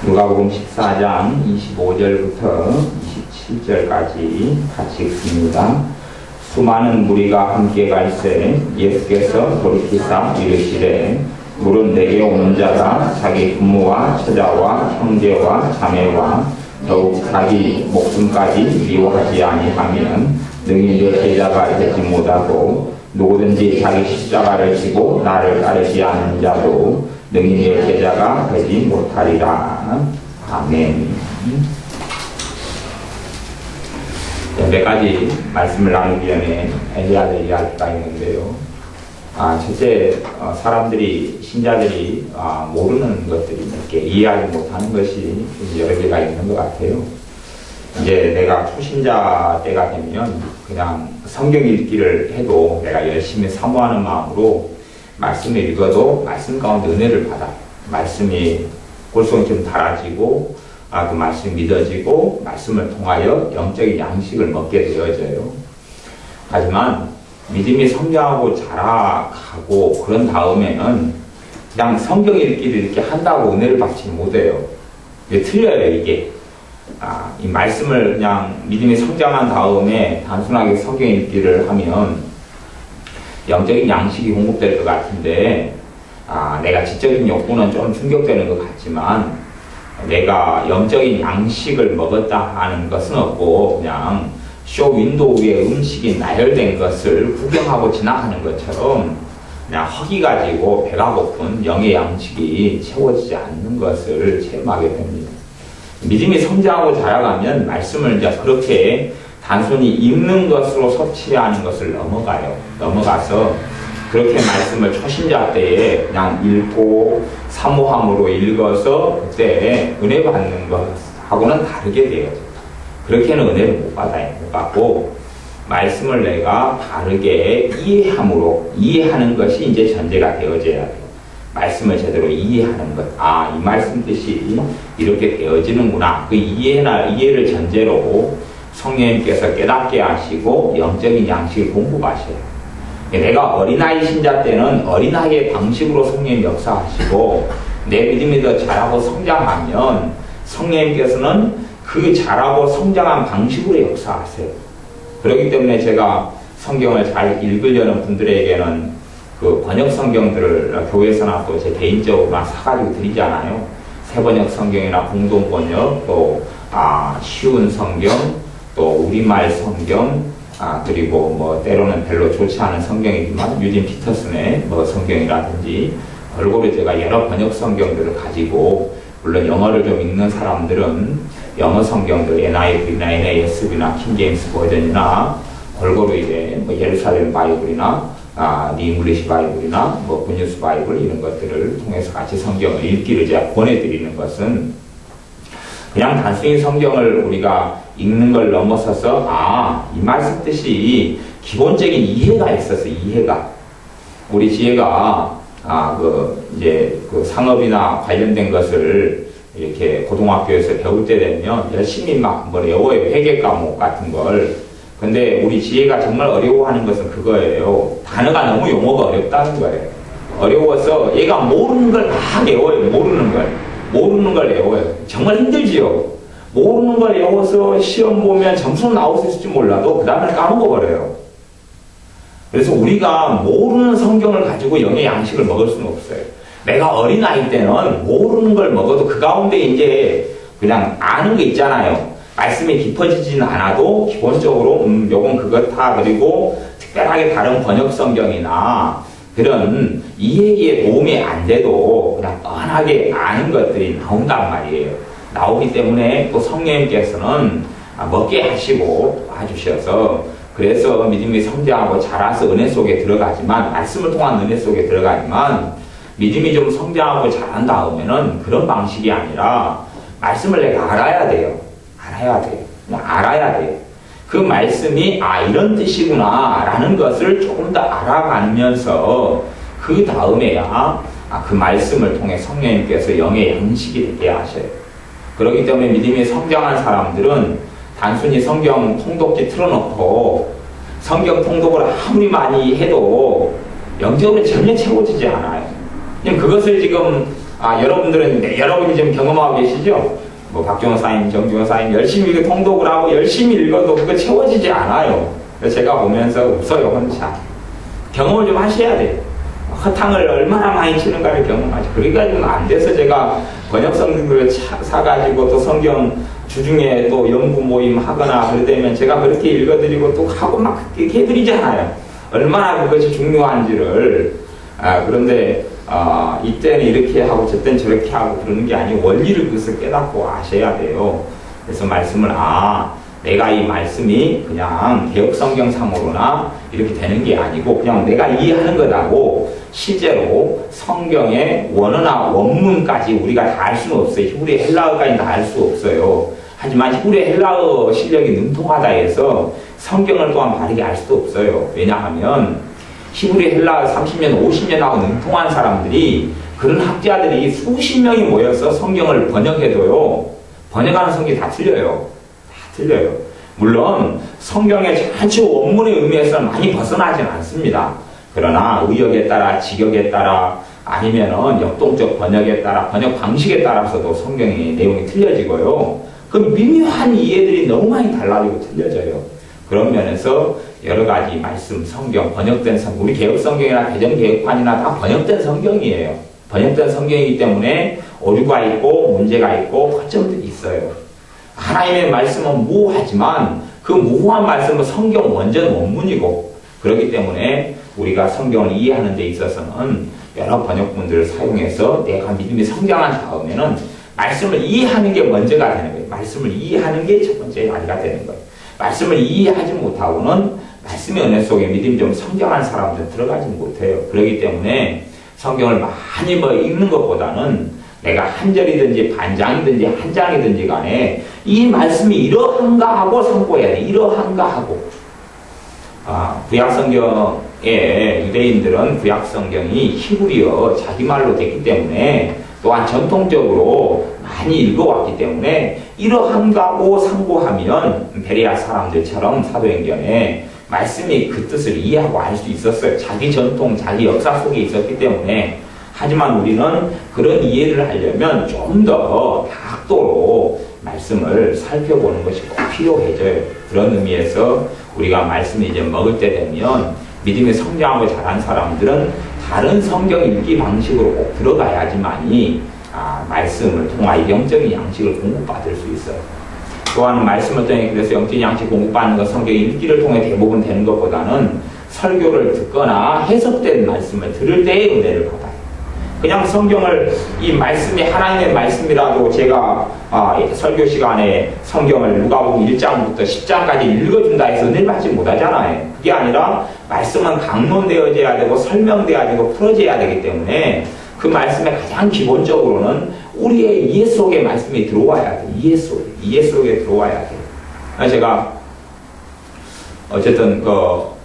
누가복음 14장 25절부터 27절까지 같이 읽습니다. 수많은 무리가 함께 갈새 예수께서 돌이키사 이르시되 물은 내게 오는 자가 자기 부모와 처자와 형제와 자매와 더욱 자기 목숨까지 미워하지 아니하면 능히 내 제자가 되지 못하고 누구든지 자기 십자가를 지고 나를 따르지 않는 자도 능히 내 제자가 되지 못하리라. 아멘. 몇 가지 말씀을 나누기 전에 해야 될 이야기가 있는데요. 첫째, 사람들이, 신자들이 모르는 것들이 몇 개, 이해하지 못하는 것이 여러 개가 있는 것 같아요. 이제 내가 초신자 때가 되면 그냥 성경 읽기를 해도 내가 열심히 사모하는 마음으로 말씀을 읽어도 말씀 가운데 은혜를 받아. 말씀이 골성이 좀 달아지고 그 말씀이 믿어지고 말씀을 통하여 영적인 양식을 먹게 되어져요. 하지만 믿음이 성장하고 자라가고 그런 다음에는 그냥 성경 읽기를 이렇게 한다고 은혜를 받지 못해요. 이게 틀려요, 이게. 이 말씀을 그냥 믿음이 성장한 다음에 단순하게 성경 읽기를 하면 영적인 양식이 공급될 것 같은데, 내가 지적인 욕구는 좀 충족되는 것 같지만, 내가 영적인 양식을 먹었다 하는 것은 없고, 그냥 쇼 윈도우 위에 음식이 나열된 것을 구경하고 지나가는 것처럼, 그냥 허기 가지고 배가 고픈 영의 양식이 채워지지 않는 것을 체험하게 됩니다. 믿음이 성장하고 자라가면 말씀을 이제 그렇게 단순히 읽는 것으로 섭취하는 것을 넘어가서 그렇게 말씀을 초신자 때에 그냥 읽고 사모함으로 읽어서 그때 은혜 받는 것하고는 다르게 돼요. 그렇게는 은혜를 못 받고 말씀을 내가 바르게 이해하는 것이 이제 전제가 되어져야 돼요. 말씀을 제대로 이해하는 것. 이 말씀 뜻이 이렇게 되어지는구나. 그 이해를 전제로 성령님께서 깨닫게 하시고 영적인 양식을 공급하셔요. 내가 어린아이 신자 때는 어린아이의 방식으로 성령님 역사하시고 내 믿음이 더 자라고 성장하면 성령님께서는 그 자라고 성장한 방식으로 역사하세요. 그렇기 때문에 제가 성경을 잘 읽으려는 분들에게는 그 번역 성경들을 교회에서나 또 제 개인적으로나 사가지고 드리잖아요. 새번역 성경이나 공동 번역, 또 쉬운 성경, 또 우리말 성경, 그리고 뭐 때로는 별로 좋지 않은 성경이지만 유진 피터슨의 뭐 성경이라든지 골고루 제가 여러 번역 성경들을 가지고, 물론 영어를 좀 읽는 사람들은 영어 성경들 NIV나 NASB나 킹제임스 버전이나 골고루 이제 뭐 예루살렘 바이블이나 잉글리시 바이블이나 뭐 굿뉴스 바이블 이런 것들을 통해서 같이 성경을 읽기를 제가 권해드리는 것은 그냥 단순히 성경을 우리가 읽는 걸 넘어서서 이 말씀 뜻이 기본적인 이해가 있어서 이해가 우리 지혜가 이제 그 상업이나 관련된 것을 이렇게 고등학교에서 배울 때 되면 열심히 막 뭐 외워요. 회계 과목 같은 걸. 근데 우리 지혜가 정말 어려워하는 것은 그거예요. 단어가 너무 용어가 어렵다는 거예요. 어려워서 얘가 모르는 걸 막 외워요. 모르는 걸 외워요. 정말 힘들지요. 모르는 걸 외워서 시험 보면 점수는 나올 수 있을지 몰라도 그 다음에 까먹어버려요. 그래서 우리가 모르는 성경을 가지고 영의 양식을 먹을 수는 없어요. 내가 어린아이 때는 모르는 걸 먹어도 그 가운데 이제 그냥 아는 게 있잖아요. 말씀이 깊어지지는 않아도 기본적으로 요건 그렇다. 그리고 특별하게 다른 번역 성경이나 그런 이해에 도움이 안 돼도 그냥 뻔하게 아는 것들이 나온단 말이에요. 나오기 때문에 또 성령님께서는 먹게 하시고 와주셔서 그래서 믿음이 성장하고 자라서 은혜 속에 들어가지만 말씀을 통한 은혜 속에 들어가지만 믿음이 좀 성장하고 자란 다음에는 그런 방식이 아니라 말씀을 내가 알아야 돼요. 그냥 알아야 돼요. 그 말씀이 이런 뜻이구나 라는 것을 조금 더 알아가면서 그 다음에야 그 말씀을 통해 성령님께서 영의 양식이 되게 하셔요. 그렇기 때문에 믿음이 성장한 사람들은 단순히 성경 통독지 틀어놓고 성경 통독을 아무리 많이 해도 영적으로 전혀 채워지지 않아요. 그냥 그것을 지금 여러분들은 여러분이 지금 경험하고 계시죠? 뭐 박종호 사인, 정종호 사인 열심히 통독을 하고 열심히 읽어도 그거 채워지지 않아요. 그래서 제가 보면서 웃어요, 혼자. 경험을 좀 하셔야 돼요. 허탕을 얼마나 많이 치는가를 경험하죠. 그러니까 좀 안 돼서 제가 번역 성경을 사가지고 또 성경 주중에 또 연구 모임 하거나 그러다면 제가 그렇게 읽어드리고 또 하고 막 이렇게 해드리잖아요. 얼마나 그것이 중요한지를. 그런데 이때는 이렇게 하고 저때는 저렇게 하고 그러는 게 아니고 원리를 그것을 깨닫고 아셔야 돼요. 그래서 말씀을 내가 이 말씀이 그냥 개혁성경상으로나 이렇게 되는 게 아니고 그냥 내가 이해하는 거라고 실제로 성경의 원어나 원문까지 우리가 다 알 수는 없어요. 히브리 헬라어까지 다 알 수 없어요. 하지만 히브리 헬라어 실력이 능통하다 해서 성경을 또한 바르게 알 수도 없어요. 왜냐하면 히브리 헬라어 30년, 50년 하고 능통한 사람들이 그런 학자들이 수십 명이 모여서 성경을 번역해도요. 번역하는 성경이 다 틀려요. 틀려요. 물론 성경의 전체 원문의 의미에서는 많이 벗어나지는 않습니다. 그러나 의역에 따라, 직역에 따라 아니면은 역동적 번역에 따라, 번역 방식에 따라서도 성경의 내용이 틀려지고요. 그 미묘한 이해들이 너무 많이 달라지고 틀려져요. 그런 면에서 여러 가지 말씀, 성경, 번역된 성경, 우리 개혁성경이나 개정개혁판이나 다 번역된 성경이에요. 번역된 성경이기 때문에 오류가 있고 문제가 있고 허점들이 있어요. 하나님의 말씀은 모호하지만 그 모호한 말씀은 성경 원전 원문이고 그렇기 때문에 우리가 성경을 이해하는 데 있어서는 여러 번역본들을 사용해서 내가 믿음이 성장한 다음에는 말씀을 이해하는 게 먼저가 되는 거예요. 말씀을 이해하는 게 첫 번째 아니가 되는 거예요. 말씀을 이해하지 못하고는 말씀의 은혜 속에 믿음이 좀 성장한 사람들은 들어가지 못해요. 그렇기 때문에 성경을 많이 읽는 것보다는 내가 한 절이든지 반 장이든지 한 장이든지 간에 이 말씀이 이러한가 하고 상고해야 돼. 이러한가 하고. 구약성경의 유대인들은 구약성경이 히브리어 자기말로 됐기 때문에 또한 전통적으로 많이 읽어왔기 때문에 이러한가고 상고하면 베레아 사람들처럼 사도행전에 말씀이 그 뜻을 이해하고 알 수 있었어요. 자기 전통, 자기 역사 속에 있었기 때문에. 하지만 우리는 그런 이해를 하려면 좀 더 각도로 말씀을 살펴보는 것이 꼭 필요해져요. 그런 의미에서 우리가 말씀을 이제 먹을 때 되면 믿음이 성장하고 자란 사람들은 다른 성경 읽기 방식으로 꼭 들어가야지만이 말씀을 통하여 영적인 양식을 공급받을 수 있어요. 또한 말씀을 통해 그래서 영적인 양식 공급받는 것 성경 읽기를 통해 대부분 되는 것보다는 설교를 듣거나 해석된 말씀을 들을 때의 은혜를 받아요. 그냥 성경을 이 말씀이 하나님의 말씀이라도 제가 설교 시간에 성경을 누가복음 1장부터 10장까지 읽어준다 해서 은혜를 받지 못하잖아요. 그게 아니라 말씀은 강론되어져야 되고 설명되어야 되고 풀어져야 되기 때문에 그 말씀의 가장 기본적으로는 우리의 이해 속에 말씀이 들어와야 돼요. 이해 속에 들어와야 돼요. 제가 어쨌든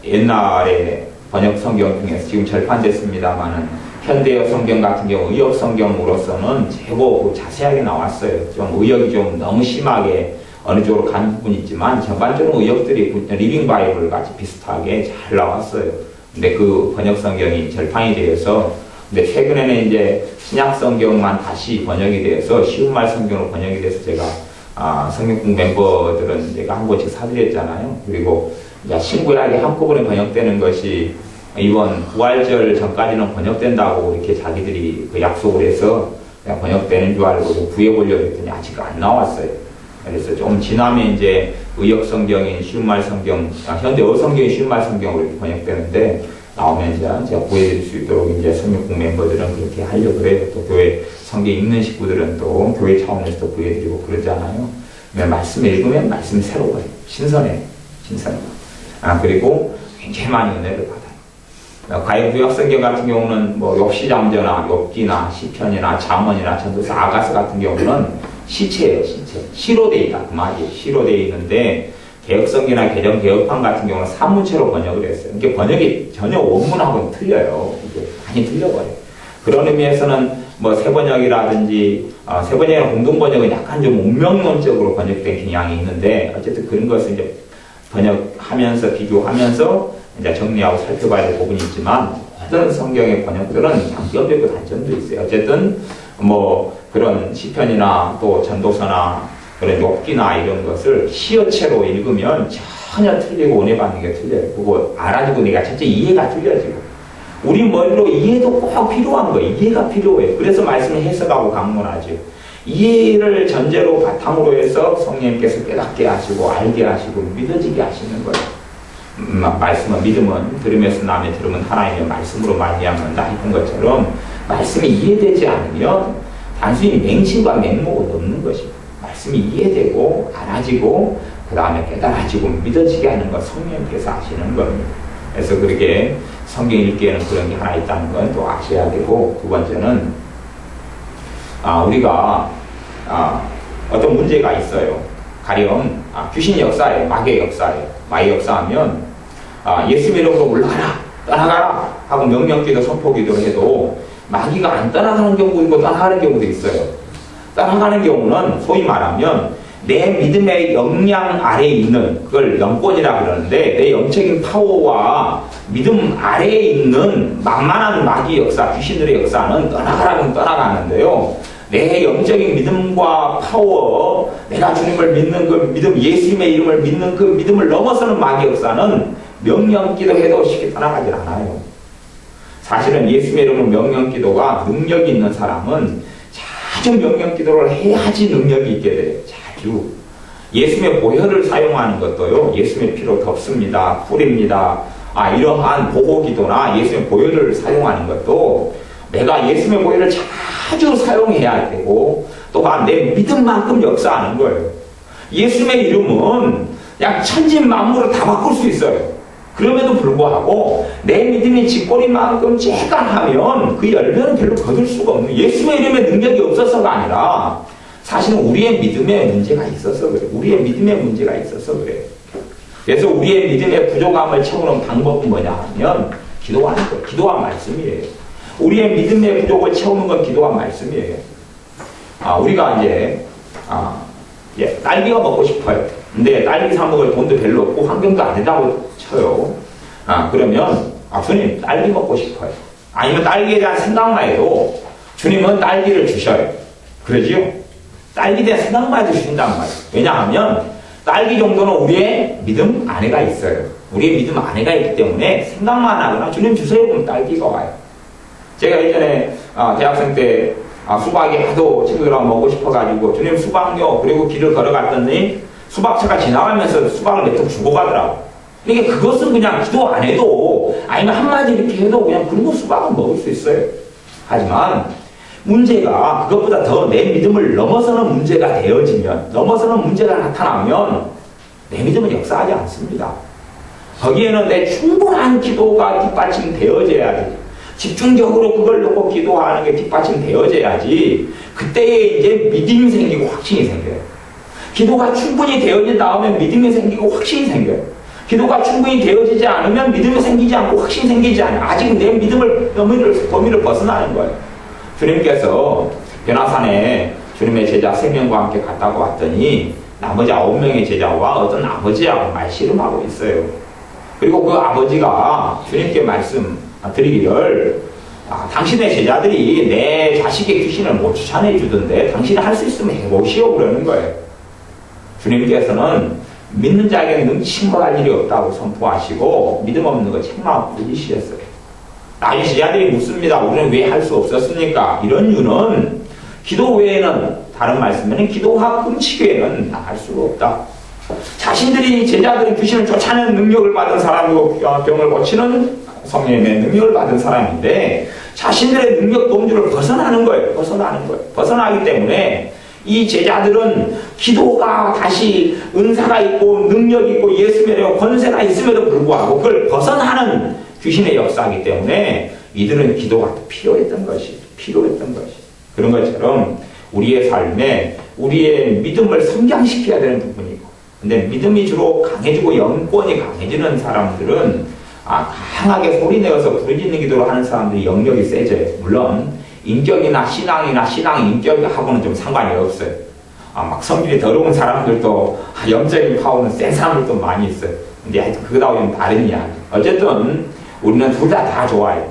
옛날에 번역 성경 중에서 지금 절판됐습니다만은 현대어 성경 같은 경우 의역 성경으로서는 제법 자세하게 나왔어요. 좀 의역이 좀 너무 심하게 어느 쪽으로 가는 부분이 있지만 전반적으로 의역들이 리빙 바이블 같이 비슷하게 잘 나왔어요. 근데 그 번역 성경이 절판이 되어서 근데 최근에는 이제 신약 성경만 다시 번역이 되어서 쉬운 말 성경으로 번역이 돼서 제가 성경국 멤버들은 제가 한 권씩 사드렸잖아요. 그리고 신구약이 한꺼번에 번역되는 것이 이번 부활절 전까지는 번역된다고 이렇게 자기들이 그 약속을 해서 번역되는 줄 알고 구해보려고 했더니 아직 안 나왔어요. 그래서 좀 지나면 이제 의역 성경인 쉬운 말 성경, 현대어 성경인 쉬운 말 성경으로 이렇게 번역되는데 나오면 이제 제가 구해드릴 수 있도록 이제 성경국 멤버들은 그렇게 하려고 그래요. 또 교회 성경 읽는 식구들은 또 교회 차원에서 또 구해드리고 그러잖아요. 말씀을 읽으면 말씀이 새로워요. 신선해요. 그리고 굉장히 많이 은혜를 받아요. 과연 구약성경 같은 경우는 뭐 욥시잠저나 욥기나 시편이나 잠언이나 전도서 아가서 같은 경우는 시체예요. 시로 돼 있다 그 말이에요. 시로 돼 있는데 개혁성경이나 개정개혁판 같은 경우는 산문체로 번역을 했어요. 이게 번역이 전혀 원문하고는 틀려요. 이게 많이 틀려버려요. 그런 의미에서는 뭐 새번역이라든지 새번역이나 공동번역은 약간 좀 운명론적으로 번역된 경향이 있는데 어쨌든 그런 것을 이제 번역하면서 비교하면서 이제 정리하고 살펴봐야 될 부분이 있지만 모든 성경의 번역들은 장점도 있고 단점도 있어요. 어쨌든 뭐 그런 시편이나 또 전도서나 그런 욥기나 이런 것을 시어체로 읽으면 전혀 틀리고 은혜 받는 게 틀려요. 그거 알아주고 내가 진짜 이해가 틀려지고 우리 머리로 이해도 꼭 필요한 거예요. 이해가 필요해요. 그래서 말씀을 해석하고 강론하죠. 이해를 전제로 바탕으로 해서 성령님께서 깨닫게 하시고 알게 하시고 믿어지게 하시는 거예요. 말씀은 믿음은 들으면서 남의 들으면 하나님의 말씀으로 말미암는다 했던 것처럼 말씀이 이해되지 않으면 단순히 맹신과 맹목은 없는 것이고 말씀이 이해되고 알아지고 그 다음에 깨달아지고 믿어지게 하는 것 성령님께서 하시는 겁니다. 그래서 그렇게 성경 읽기에는 그런 게 하나 있다는 건 또 아셔야 되고 두 번째는 우리가 어떤 문제가 있어요. 가령 귀신 역사예요. 마귀의 역사예요. 마귀의 역사하면 예수 이름으로 올라가라 떠나가라 하고 명령기도 선포기도를 해도 마귀가 안 떠나가는 경우도 있고 떠나가는 경우도 있어요. 떠나가는 경우는 소위 말하면 내 믿음의 역량 아래에 있는 그걸 영권이라 그러는데 내 영적인 파워와 믿음 아래에 있는 만만한 마귀 역사, 귀신들의 역사는 떠나가라면 떠나가는데요. 내 영적인 믿음과 파워, 내가 주님을 믿는 그 믿음, 예수님의 이름을 믿는 그 믿음을 넘어서는 마귀 역사는 명령기도 해도 쉽게 떠나가질 않아요. 사실은 예수님의 이름은 명령기도가 능력이 있는 사람은 자주 명령기도를 해야지 능력이 있게 돼요. 자주. 예수님의 보혈을 사용하는 것도요. 예수님의 피로 덮습니다. 뿌립니다. 이러한 보호기도나 예수님의 보혈을 사용하는 것도 내가 예수님의 보혈을 자주 사용해야 되고 또한 내 믿음만큼 역사하는 거예요. 예수님의 이름은 그냥 천진만물을 다 바꿀 수 있어요. 그럼에도 불구하고 내 믿음이 짓거리만큼 쬐간하면 그 열매는 별로 거둘 수가 없는 예수님의 이름에 능력이 없어서가 아니라 사실은 우리의 믿음에 문제가 있어서 그래. 우리의 믿음에 문제가 있어서 그래. 그래서 우리의 믿음의 부족함을 채우는 방법은 뭐냐 하면 기도하는 거예요. 기도와 말씀이에요. 우리의 믿음의 부족을 채우는 건 기도와 말씀이에요. 우리가 이제 딸기가 먹고 싶어요. 근데 딸기 사 먹을 돈도 별로 없고 환경도 안 된다고 쳐요. 그러면 주님 딸기 먹고 싶어요. 아니면 딸기에 대한 생각만 해도 주님은 딸기를 주셔요. 그러지요? 딸기에 대한 생각만 해도 주신단 말이에요. 왜냐하면 딸기 정도는 우리의 믿음 안에가 있어요. 우리의 믿음 안에가 있기 때문에 생각만 하거나 주님 주세요 그럼 딸기가 와요. 제가 예전에 대학생 때 수박이 하도 친구들하고 먹고 싶어가지고 주님 수박요 그리고 길을 걸어갔더니 수박차가 지나가면서 수박을 몇 통 주고 가더라고. 그러니까 그것은 그냥 기도 안 해도 아니면 한마디 이렇게 해도 그냥 굶고 수박은 먹을 수 있어요. 하지만 문제가 그것보다 더 내 믿음을 넘어서는 문제가 되어지면 넘어서는 문제가 나타나면 내 믿음은 역사하지 않습니다. 거기에는 내 충분한 기도가 뒷받침되어져야 되지. 집중적으로 그걸 놓고 기도하는 게 뒷받침되어져야지 그때에 이제 믿음이 생기고 확신이 생겨요. 기도가 충분히 되어진 다음에 믿음이 생기고 확신이 생겨요. 기도가 충분히 되어지지 않으면 믿음이 생기지 않고 확신이 생기지 않아요. 아직 내 믿음을 범위를 벗어나는 거예요. 주님께서 변화산에 주님의 제자 3명과 함께 갔다고 왔더니 나머지 9명의 제자와 어떤 아버지하고 말씨름하고 있어요. 그리고 그 아버지가 주님께 말씀 드리기를 당신의 제자들이 내 자식의 귀신을 못 쫓아내 주던데 당신이 할 수 있으면 해보시오 그러는 거예요. 주님께서는 믿는 자에게 능칭벌할 일이 없다고 선포하시고 믿음 없는 거 책망 부리시었어요. 나의 제자들이 묻습니다. 우리는 왜 할 수 없었습니까? 이런 이유는 기도 외에는 다른 말씀에는 기도와 금식 외에는 할 수가 없다. 자신들이 제자들이 귀신을 쫓아내는 능력을 받은 사람이고 병을 고치는 성령의 능력을 받은 사람인데 자신들의 능력 범주를 벗어나는 거예요. 벗어나기 때문에 이 제자들은 기도가 다시 은사가 있고 능력이 있고 예수님의 권세가 있음에도 불구하고 그걸 벗어나는 귀신의 역사이기 때문에 이들은 기도가 필요했던 것이. 그런 것처럼 우리의 삶에 우리의 믿음을 성장시켜야 되는 부분이고 근데 믿음이 주로 강해지고 영권이 강해지는 사람들은 강하게 소리내어서 부르짖는 기도를 하는 사람들이 영역이 세져요. 물론 인격이나 신앙 인격하고는 좀 상관이 없어요. 막 성질이 더러운 사람들도 영적인 파워는 센 사람들도 많이 있어요. 근데 하여튼 그거하고는 다른 이야기. 어쨌든 우리는 둘 다 좋아요.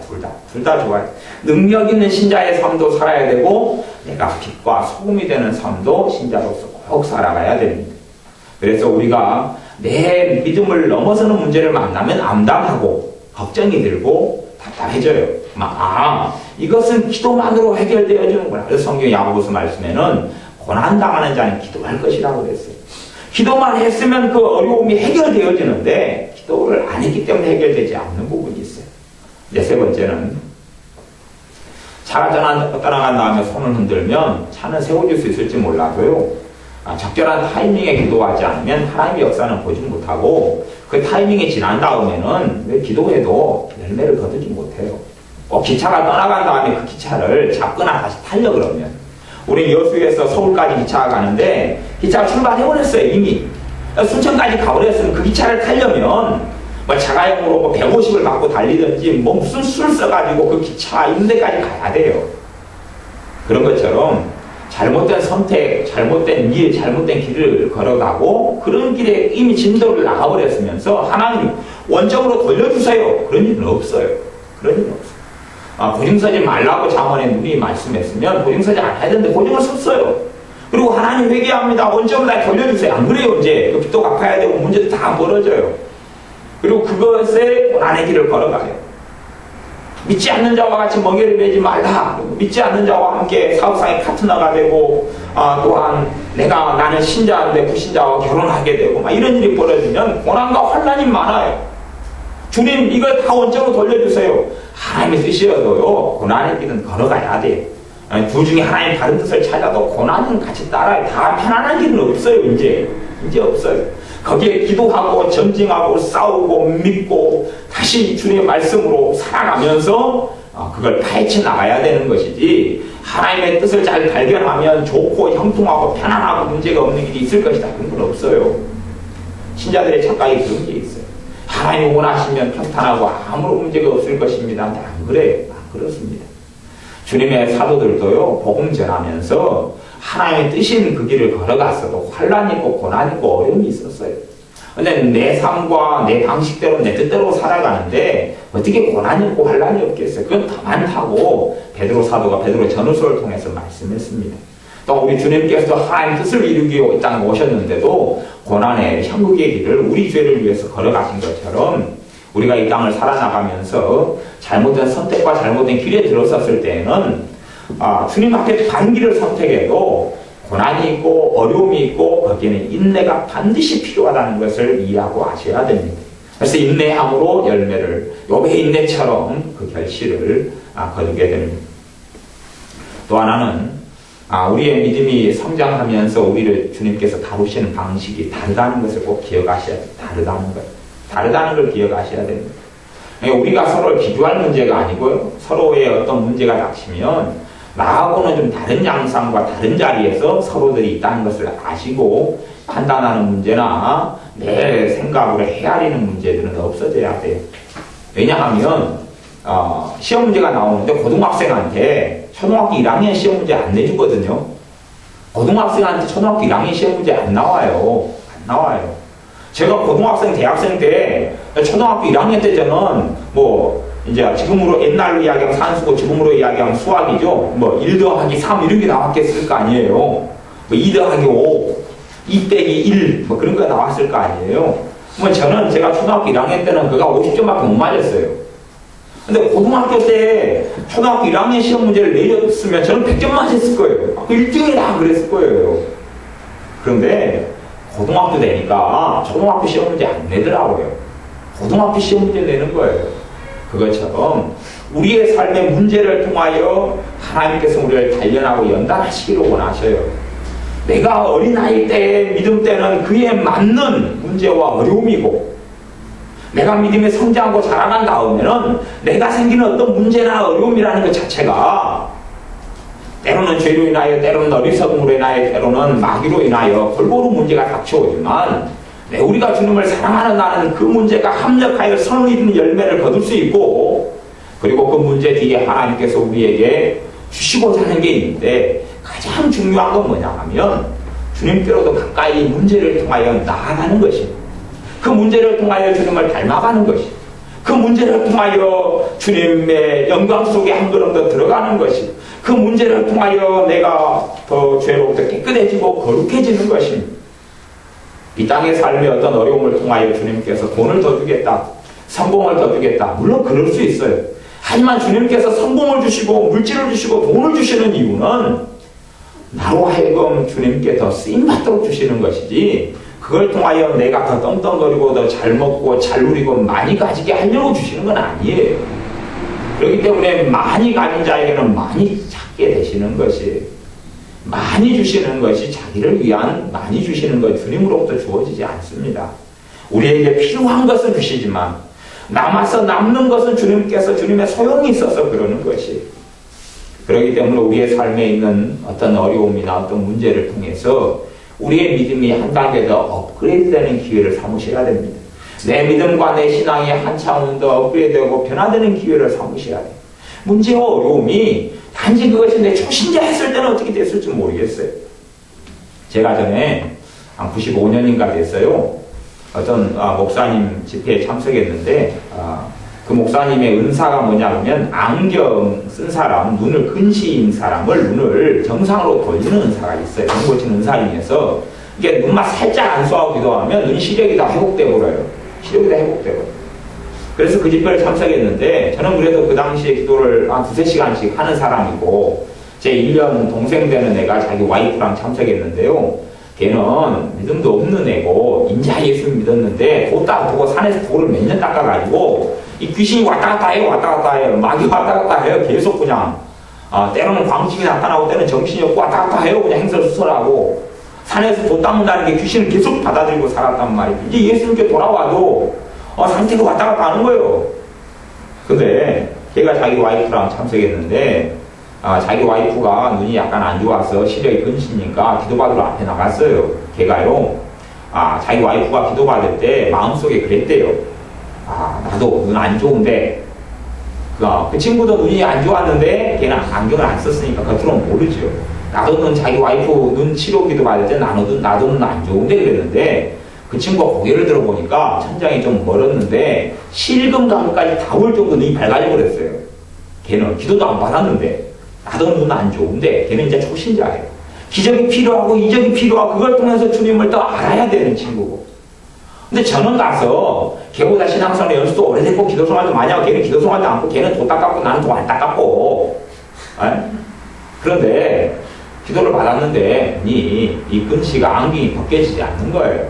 둘 다 좋아요. 능력 있는 신자의 삶도 살아야 되고 내가 빛과 소금이 되는 삶도 신자로서 꼭 살아가야 됩니다. 그래서 우리가 내 믿음을 넘어서는 문제를 만나면 암담하고 걱정이 들고 답답해져요. 이것은 기도만으로 해결되어지는구나. 그래서 성경 야고보서 말씀에는 고난당하는 자는 기도할 것이라고 그랬어요. 기도만 했으면 그 어려움이 해결되어지는데 기도를 안 했기 때문에 해결되지 않는 부분이 있어요. 이제 세 번째는 차가 떠나간 다음에 손을 흔들면 차는 세워질 수 있을지 몰라도요. 적절한 타이밍에 기도하지 않으면 하나님의 역사는 보지 못하고 그 타이밍이 지난 다음에는 왜 기도해도 열매를 거두지 못해요. 꼭 기차가 떠나간 다음에 그 기차를 잡거나 다시 타려 그러면 우리 여수에서 서울까지 기차가 가는데 기차가 출발해버렸어요. 이미 순천까지 가버렸으면 그 기차를 타려면 자가용으로 150을 받고 달리든지 무슨 수를 써가지고 그 기차 있는 데까지 가야 돼요. 그런 것처럼 잘못된 선택, 잘못된 일, 잘못된 길을 걸어가고 그런 길에 이미 진도를 나가버렸으면서 하나님 원점으로 돌려주세요. 그런 일은 없어요. 그런 일은 없어요. 보증 서지 말라고 잠언에 누이 말씀했으면 보증 서지 않아야 되는데 보증을 섰어요. 그리고 하나님 회개합니다. 원점을 다 돌려주세요. 안 그래요 이제. 그 빚도 갚아야 되고 문제도 다 멀어져요. 그리고 그것에 고난의 길을 걸어가요. 믿지 않는 자와 같이 멍에를 매지 말라. 믿지 않는 자와 함께 사업상의 파트너가 되고 또한 나는 신자인데 불신자와 결혼하게 되고 이런 일이 벌어지면 고난과 환난이 많아요. 주님 이걸 다 원점으로 돌려주세요. 하나님의 뜻이어도요 고난의 길은 걸어가야 돼요. 둘 중에 하나님 다른 뜻을 찾아도 고난은 같이 따라요. 다 편안한 길은 없어요. 이제 없어요. 거기에 기도하고 전쟁하고 싸우고 믿고 다시 주님의 말씀으로 살아가면서 그걸 파헤쳐 나가야 되는 것이지 하나님의 뜻을 잘 발견하면 좋고 형통하고 편안하고 문제가 없는 길이 있을 것이다. 그런 건 없어요. 신자들의 착각이 그런 게 있어요. 하나님이 원하시면 평탄하고 아무런 문제가 없을 것입니다. 안 그래요. 안 그렇습니다. 주님의 사도들도요 복음 전하면서 하나님의 뜻인 그 길을 걸어갔어도 환난이 있고 고난이 있고 어려움이 있었어요. 근데 내 삶과 내 방식대로 내 뜻대로 살아가는데 어떻게 고난이 없고 환난이 없겠어요. 그건 더 많다고 베드로 사도가 베드로 전후서를 통해서 말씀했습니다. 또 우리 주님께서도 하나님의 뜻을 이루기 이 땅에 오셨는데도 고난의 형국의 길을 우리 죄를 위해서 걸어가신 것처럼 우리가 이 땅을 살아나가면서 잘못된 선택과 잘못된 길에 들어섰을 때에는 주님 앞에 다른 길을 선택해도 고난이 있고 어려움이 있고 거기에는 인내가 반드시 필요하다는 것을 이해하고 아셔야 됩니다. 그래서 인내함으로 열매를 욥의 인내처럼 그 결실을 거두게 됩니다. 또 하나는 우리의 믿음이 성장하면서 우리를 주님께서 다루시는 방식이 다르다는 것을 꼭 기억하셔야 돼요. 다르다는 걸 기억하셔야 됩니다. 우리가 서로를 비교할 문제가 아니고요. 서로의 어떤 문제가 닥치면 나하고는 좀 다른 양상과 다른 자리에서 서로들이 있다는 것을 아시고 판단하는 문제나 내 생각으로 헤아리는 문제들은 없어져야 돼요. 왜냐하면 시험 문제가 나오는데 고등학생한테 초등학교 1학년 시험 문제 안 내주거든요. 고등학생한테 초등학교 1학년 시험 문제 안 나와요. 제가 고등학생, 대학생 때 초등학교 1학년 때 저는 이제 지금으로 옛날로 이야기하면 산수고 지금으로 이야기하면 수학이죠. 1 더하기 3 이런 게 나왔겠을 거 아니에요. 2 더하기 5, 2 빼기 1 그런 거 나왔을 거 아니에요. 저는 제가 초등학교 1학년 때는 그가 50점밖에 못 맞았어요. 근데 고등학교 때 초등학교 1학년 시험 문제를 내렸으면 저는 100점 맞았을 거예요. 1등이다 그랬을 거예요. 그런데 고등학교 되니까 초등학교 시험 문제 안 내더라고요. 고등학교 시험 문제 내는 거예요. 그것처럼 우리의 삶의 문제를 통하여 하나님께서 우리를 단련하고 연단하시기를 원하셔요. 내가 어린아이 때의 믿음 때는 그에 맞는 문제와 어려움이고 내가 믿음에 성장하고 자라난 다음에는 내가 생기는 어떤 문제나 어려움이라는 것 자체가 때로는 죄로 인하여 때로는 어리석음으로 인하여 때로는 마귀로 인하여 골고루 문제가 닥쳐오지만 우리가 주님을 사랑하는 나는 그 문제가 합력하여 선을 이루는 열매를 거둘 수 있고 그리고 그 문제 뒤에 하나님께서 우리에게 주시고자 하는 게 있는데 가장 중요한 건 뭐냐 하면 주님께로도 가까이 문제를 통하여 나아가는 것입니다. 그 문제를 통하여 주님을 닮아가는 것입니다. 그 문제를 통하여 주님의 영광 속에 한 걸음 더 들어가는 것이, 그 문제를 통하여 내가 더 죄로부터 깨끗해지고 거룩해지는 것입니다. 이 땅의 삶의 어떤 어려움을 통하여 주님께서 돈을 더 주겠다, 성공을 더 주겠다, 물론 그럴 수 있어요. 하지만 주님께서 성공을 주시고 물질을 주시고 돈을 주시는 이유는 나로 하여금 주님께 더 쓰임받도록 주시는 것이지, 그걸 통하여 내가 더 떵떵거리고 더 잘 먹고 잘 누리고 많이 가지게 하려고 주시는 건 아니에요. 그렇기 때문에 많이 가진 자에게는 많이 찾게 되시는 것이에요. 많이 주시는 것이 자기를 위한 많이 주시는 것, 주님으로부터 주어지지 않습니다. 우리에게 필요한 것은 주시지만 남아서 남는 것은 주님께서, 주님의 소용이 있어서 그러는 것이. 그렇기 때문에 우리의 삶에 있는 어떤 어려움이나 어떤 문제를 통해서 우리의 믿음이 한 단계 더 업그레이드되는 기회를 삼으셔야 됩니다. 내 믿음과 내 신앙이 한 차원 더 업그레이드되고 변화되는 기회를 삼으셔야 돼요. 문제와 어려움이 단지 그것이 내 초신자 했을 때는 어떻게 됐을지 모르겠어요. 제가 전에 한 95년인가 됐어요. 어떤 목사님 집회에 참석했는데, 그 목사님의 은사가 뭐냐면 안경 쓴 사람, 눈을 근시인 사람을 눈을 정상으로 돌리는 은사가 있어요. 병 고치는 은사 중에서 이게 눈만 살짝 안 쏘고 기도하면 눈 시력이 다 회복돼 버려요. 시력이 다 회복돼 버려요. 그래서 그 집회를 참석했는데, 저는 그래도 그 당시에 기도를 한 2-3시간씩 하는 사람이고, 제 1년 동생 되는 애가 자기 와이프랑 참석했는데요. 걔는 믿음도 없는 애고 인자 예수 믿었는데 보고 산에서 돌을 몇 년 닦아가지고 이 귀신이 왔다 갔다 해요. 왔다 갔다 해요. 마귀 왔다 갔다 해요. 계속 그냥 때로는 광증이 나타나고 때는 정신이 없고 왔다 갔다 해요. 그냥 행설수설하고 산에서 도 닦는다는 게 귀신을 계속 받아들이고 살았단 말이에요. 이제 예수님께 돌아와도 상태가 왔다 갔다 하는 거예요. 근데 걔가 자기 와이프랑 참석했는데 자기 와이프가 눈이 약간 안 좋아서 시력이 근시니까 기도받으러 앞에 나갔어요. 걔가요. 자기 와이프가 기도받을 때 마음속에 그랬대요. 나도 눈 안 좋은데, 그 친구도 눈이 안 좋았는데 걔는 안경을 안 썼으니까 겉으로는 모르죠. 나도 자기 와이프 눈 치료 기도받을 때 나도 눈 안 좋은데 그랬는데, 그 친구가 고개를 들어보니까 천장이 좀 멀었는데 실금감까지 다 올 정도 눈이 밝아져 버렸어요. 걔는 기도도 안 받았는데. 나도 눈 안 좋은데 걔는 이제 초신자예요. 기적이 필요하고 이적이 필요하고 그걸 통해서 주님을 더 알아야 되는 친구고. 근데 저는 가서 걔보다 신앙생활 연수도 오래됐고 기도 생활도 많이 하고, 걔는 기도 생활도 않고 걔는 도 닦았고 나는 도 안 닦았고. 그런데 기도를 받았는데 이 근시가 안경이 벗겨지지 않는 거예요.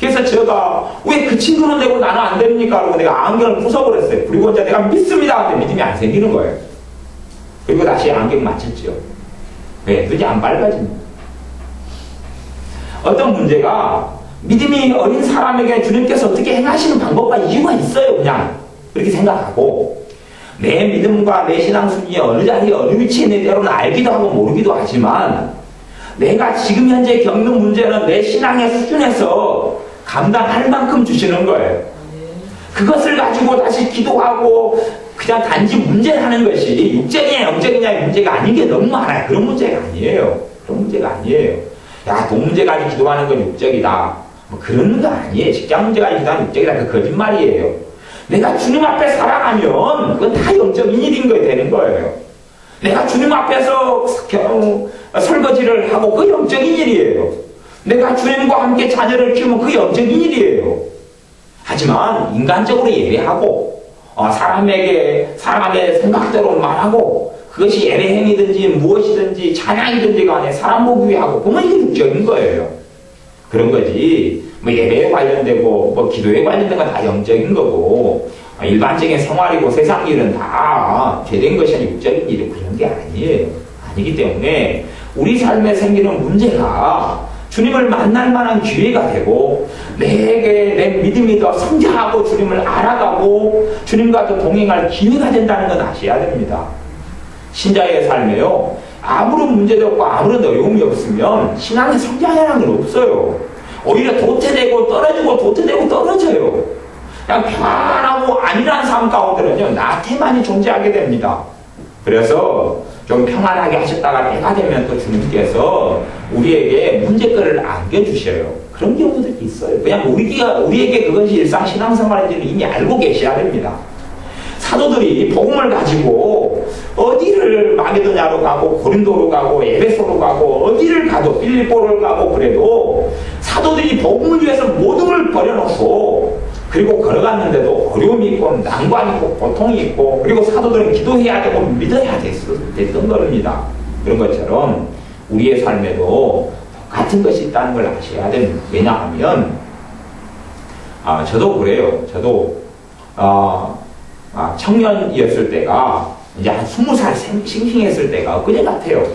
그래서 제가 왜 그 친구는 되고 나는 안 됩니까? 그러고 내가 안경을 부숴버렸어요. 그리고 이제 내가 믿습니다. 근데 믿음이 안 생기는 거예요. 그리고 다시 안경 맞췄죠. 왜? 눈이 안 밝아집니다. 어떤 문제가 믿음이 어린 사람에게 주님께서 어떻게 행하시는 방법과 이유가 있어요. 그냥 그렇게 생각하고 내 믿음과 내 신앙 수준이 어느 자리에 어느 위치에 있는 때로는 알기도 하고 모르기도 하지만, 내가 지금 현재 겪는 문제는 내 신앙의 수준에서 감당할 만큼 주시는 거예요. 그것을 가지고 다시 기도하고 그냥 단지 문제를 하는 것이 육적이냐 영적이냐의 문제가 아닌 게 너무 많아요. 그런 문제가 아니에요. 그런 문제가 아니에요. 야, 돈 문제 가지고 기도하는 건 육적이다, 뭐 그런 거 아니에요. 직장 문제 가지고 기도하는 육적이다, 그 거짓말이에요. 내가 주님 앞에 살아가면 그건 다 영적인 일인 거에 되는 거예요. 내가 주님 앞에서 설거지를 하고 그 영적인 일이에요. 내가 주님과 함께 자녀를 키우면 그 영적인 일이에요. 하지만 인간적으로 예배하고 사람의 생각대로 말하고, 그것이 예배 행위든지 무엇이든지 찬양이든지 간에 사람 보기 위해 하고, 그건 이게 육적인 거예요. 그런 거지. 뭐 예배에 관련되고 뭐 기도에 관련된 건 다 영적인 거고, 일반적인 생활이고 세상 일은 다 죄된 것이 아니고 육적인 일이고 그런 게 아니에요. 아니기 때문에 우리 삶에 생기는 문제가 주님을 만날 만한 기회가 되고, 내게 내 믿음이 더 성장하고 주님을 알아가고 주님과 더 동행할 기회가 된다는 건 아셔야 됩니다. 신자의 삶에요, 아무런 문제도 없고 아무런 어려움이 없으면 신앙의 성장이라는 건 없어요. 오히려 도태되고 떨어지고 도태되고 떨어져요. 그냥 평안하고 안일한 삶 가운데는요, 나태만이 존재하게 됩니다. 그래서 좀 평안하게 하셨다가 때가 되면 또 주님께서 우리에게 문제거리를 안겨주셔요. 그런 경우들이 있어요. 그냥 우리에게 그것이 일상 신앙생활인지는 이미 알고 계셔야 됩니다. 사도들이 복음을 가지고 어디를 마게도냐로 가고 고린도로 가고 에베소로 가고 어디를 가도 빌립보를 가고 그래도 사도들이 복음을 위해서 모든 걸 버려놓고 그리고 걸어갔는데도 어려움이 있고 난관이 있고 고통이 있고 그리고 사도들은 기도해야 되고 믿어야 됐던 겁니다. 그런 것처럼 우리의 삶에도 같은 것이 있다는 걸 아셔야 됩니다. 왜냐하면 저도 그래요. 저도 청년이었을 때가 이제 한 20살 싱싱했을 때가 엊그제 같아요.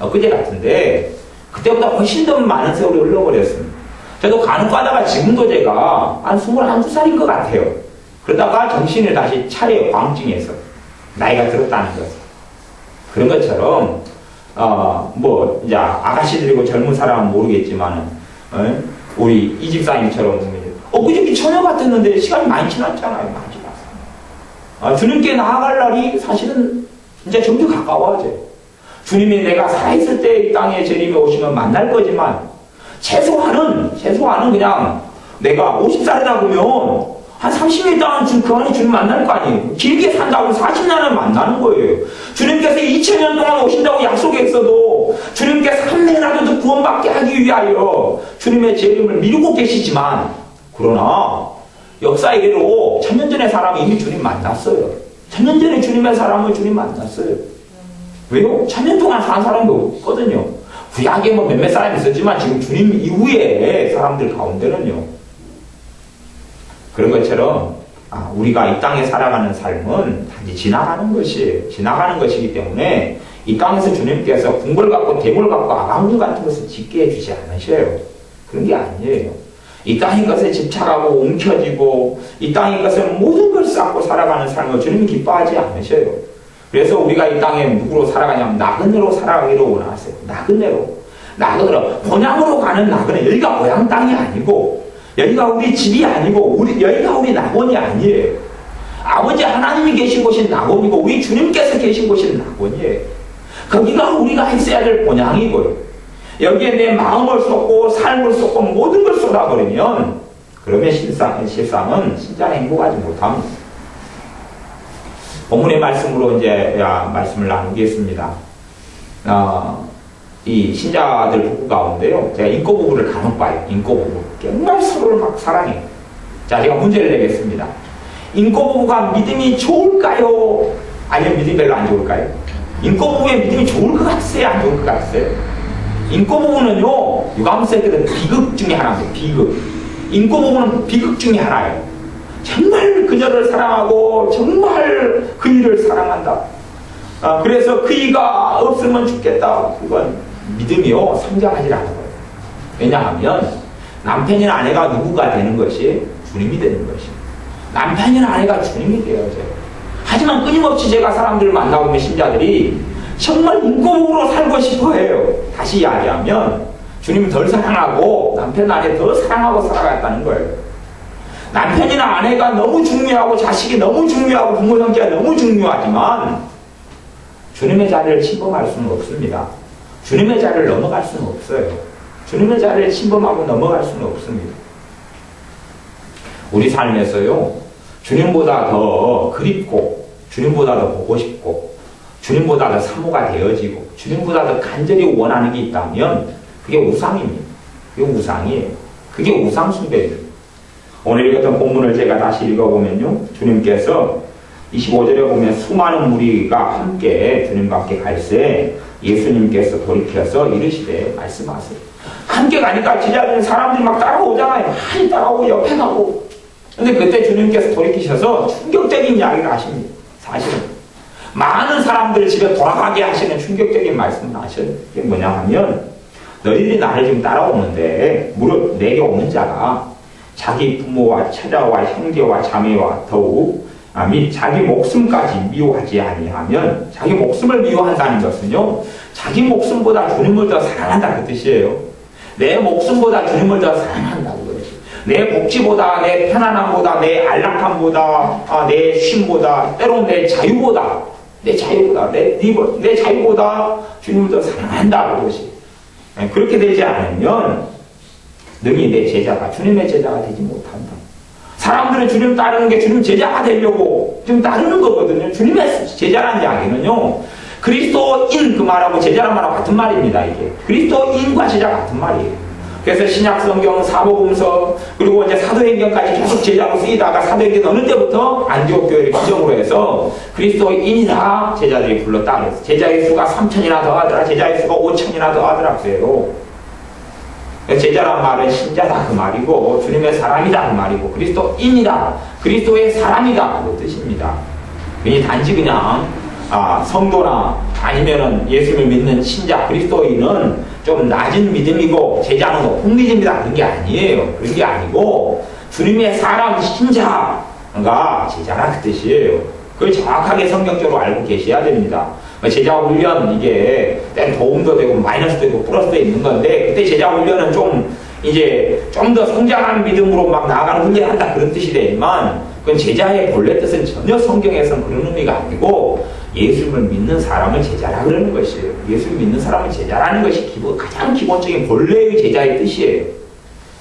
엊그제 같은데 그때보다 훨씬 더 많은 세월이 흘러버렸습니다. 저도 간혹 가다가 지금도 제가 한 21~22살인 것 같아요. 그러다가 정신을 다시 차려요. 광증에서. 나이가 들었다는 것을. 그런 것처럼 이제 아가씨들이고 젊은 사람은 모르겠지만은 우리 이 집사님처럼 엊그저께 처녀 같았는데 시간이 많이 지났잖아요. 많이 지났어요. 주님께 나아갈 날이 사실은 이제 점점 가까워져요. 주님이 내가 살아있을 때 이 땅에 주님이 오시면 만날 거지만 최소한은 그냥 내가 50살이다 그러면 한 30년 동안 그 안에 주님 만날 거 아니에요. 길게 산다고 40년을 만나는 거예요. 주님께서 2000년 동안 오신다고 약속했어도 주님께서 한 해라도 구원받게 하기 위하여 주님의 재림을 미루고 계시지만 그러나 역사의 예로 1000년 전의 사람이 이미 주님 만났어요. 1000년 전에 주님의 사람을 주님 만났어요. 왜요? 1000년 동안 산 사람도 없거든요. 구약에 몇몇 사람이 있었지만 지금 주님 이후에 사람들 가운데는요. 그런 것처럼 우리가 이 땅에 살아가는 삶은 단지 지나가는 것이기 때문에 이 땅에서 주님께서 궁궐 갖고 대물 갖고 아방궁 같은 것을 짓게 해주지 않으셔요. 그런 게 아니에요. 이 땅의 것에 집착하고 움켜쥐고 이 땅의 것에 모든 걸 쌓고 살아가는 삶을 주님이 기뻐하지 않으셔요. 그래서 우리가 이 땅에 누구로 살아가냐면 나그네로 살아가기로 원하세요. 나그네로 본향으로 가는 나그네. 여기가 고향 땅이 아니고 여기가 우리 집이 아니고 여기가 우리 낙원이 아니에요. 아버지 하나님이 계신 곳이 낙원이고 우리 주님께서 계신 곳이 낙원이에요. 거기가 우리가 있어야 될 본향이고요. 여기에 내 마음을 쏟고 삶을 쏟고 모든 걸 쏟아버리면 그러면 실상은 진짜 행복하지 못합니다. 본문의 말씀으로 이제 말씀을 나누겠습니다. 이 신자들 부부 가운데요. 제가 인고 부부를 간혹 봐요. 인고 부부. 정말 서로를 막 사랑해요. 자, 제가 문제를 내겠습니다. 인고 부부가 믿음이 좋을까요? 아니면 믿음이 별로 안 좋을까요? 인고 부부의 믿음이 좋을 것 같으세요? 안 좋을 것 같으세요? 인고 부부는요, 유감스럽게도 비극 중에 하나입니다. 비극. 인고 부부는 비극 중에 하나예요. 정말 그녀를 사랑하고 정말 그이를 사랑한다. 그래서 그이가 없으면 죽겠다. 그건 믿음이요 성장하지 않은 거예요. 왜냐하면 남편이나 아내가 누구가 되는 것이 주님이 되는 것이. 남편이나 아내가 주님이 되어져요. 하지만 끊임없이 제가 사람들을 만나보면 신자들이 정말 인고부부로 살고 싶어해요. 다시 이야기하면 주님을 덜 사랑하고 남편 아내 더 사랑하고 살아갔다는 거예요. 남편이나 아내가 너무 중요하고 자식이 너무 중요하고 부모 형제가 너무 중요하지만 주님의 자리를 침범할 수는 없습니다. 주님의 자리를 넘어갈 수는 없어요. 주님의 자리를 침범하고 넘어갈 수는 없습니다. 우리 삶에서요, 주님보다 더 그립고, 주님보다 더 보고 싶고, 주님보다 더 사모가 되어지고, 주님보다 더 간절히 원하는 게 있다면, 그게 우상입니다. 그게 우상이에요. 그게 우상숭배입니다. 오늘 읽었던 본문을 제가 다시 읽어보면요, 주님께서 25절에 보면 수많은 무리가 함께 주님 밖에 갈새 예수님께서 돌이켜서 이르시되 말씀하세요. 함께 가니까 제자들 사람들이 막 따라오잖아요. 많이 따라오고 옆에 가고. 근데 그때 주님께서 돌이키셔서 충격적인 이야기를 하십니다. 사실은 많은 사람들 집에 돌아가게 하시는 충격적인 말씀을 하셔요. 그게 뭐냐 하면 너희들이 나를 지금 따라오는데 무릇 내게 오는 자가 자기 부모와 처자와 형제와 자매와 더욱 및 자기 목숨까지 미워하지 아니하면, 자기 목숨을 미워한다는 것은요, 자기 목숨보다 주님을 더 사랑한다는 뜻이에요. 내 목숨보다 주님을 더 사랑한다는 것이. 내 복지보다, 내 편안함보다, 내 안락함보다, 내 쉼보다, 때론 내 자유보다 주님을 더 사랑한다는 것이. 그렇게 되지 않으면 능히 내 제자가 주님의 제자가 되지 못한다. 사람들은 주님 따르는 게 주님 제자가 되려고 지금 따르는 거거든요. 주님의 제자라는 이야기는요, 그리스도인 그 말하고 제자란 말하고 같은 말입니다. 이게 그리스도인과 제자 같은 말이에요. 그래서 신약성경, 사복음서, 그리고 이제 사도행전까지 계속 제자로 쓰이다가 사도행전 어느 때부터 안디옥 교회를 기점으로 해서 그리스도인이다 제자들이 불렀다 그랬어요. 제자의 수가 3,000이나 더하더라, 제자의 수가 5,000이나 더하더라 그래요. 제자란 말은 신자다 그 말이고, 주님의 사람이다 그 말이고, 그리스도인이다, 그리스도의 사람이다 그 뜻입니다. 그니 단지 그냥 성도나 아니면은 예수님을 믿는 신자, 그리스도인은 좀 낮은 믿음이고 제자는 높은 믿음이다 그런 게 아니에요. 그런 게 아니고 주님의 사람 신자가 제자라 그 뜻이에요. 그걸 정확하게 성경적으로 알고 계셔야 됩니다. 제자 훈련 이게 때는 도움도 되고 마이너스도 되고 플러스도 있는 건데, 그때 제자 훈련은 좀 더 성장한 믿음으로 막 나아가는 훈련을 한다 그런 뜻이 되지만, 그건 제자의 본래 뜻은 전혀 성경에서는 그런 의미가 아니고 예수님을 믿는 사람을 제자라 그러는 것이에요. 예수를 믿는 사람을 제자라는 것이 가장 기본적인 본래의 제자의 뜻이에요.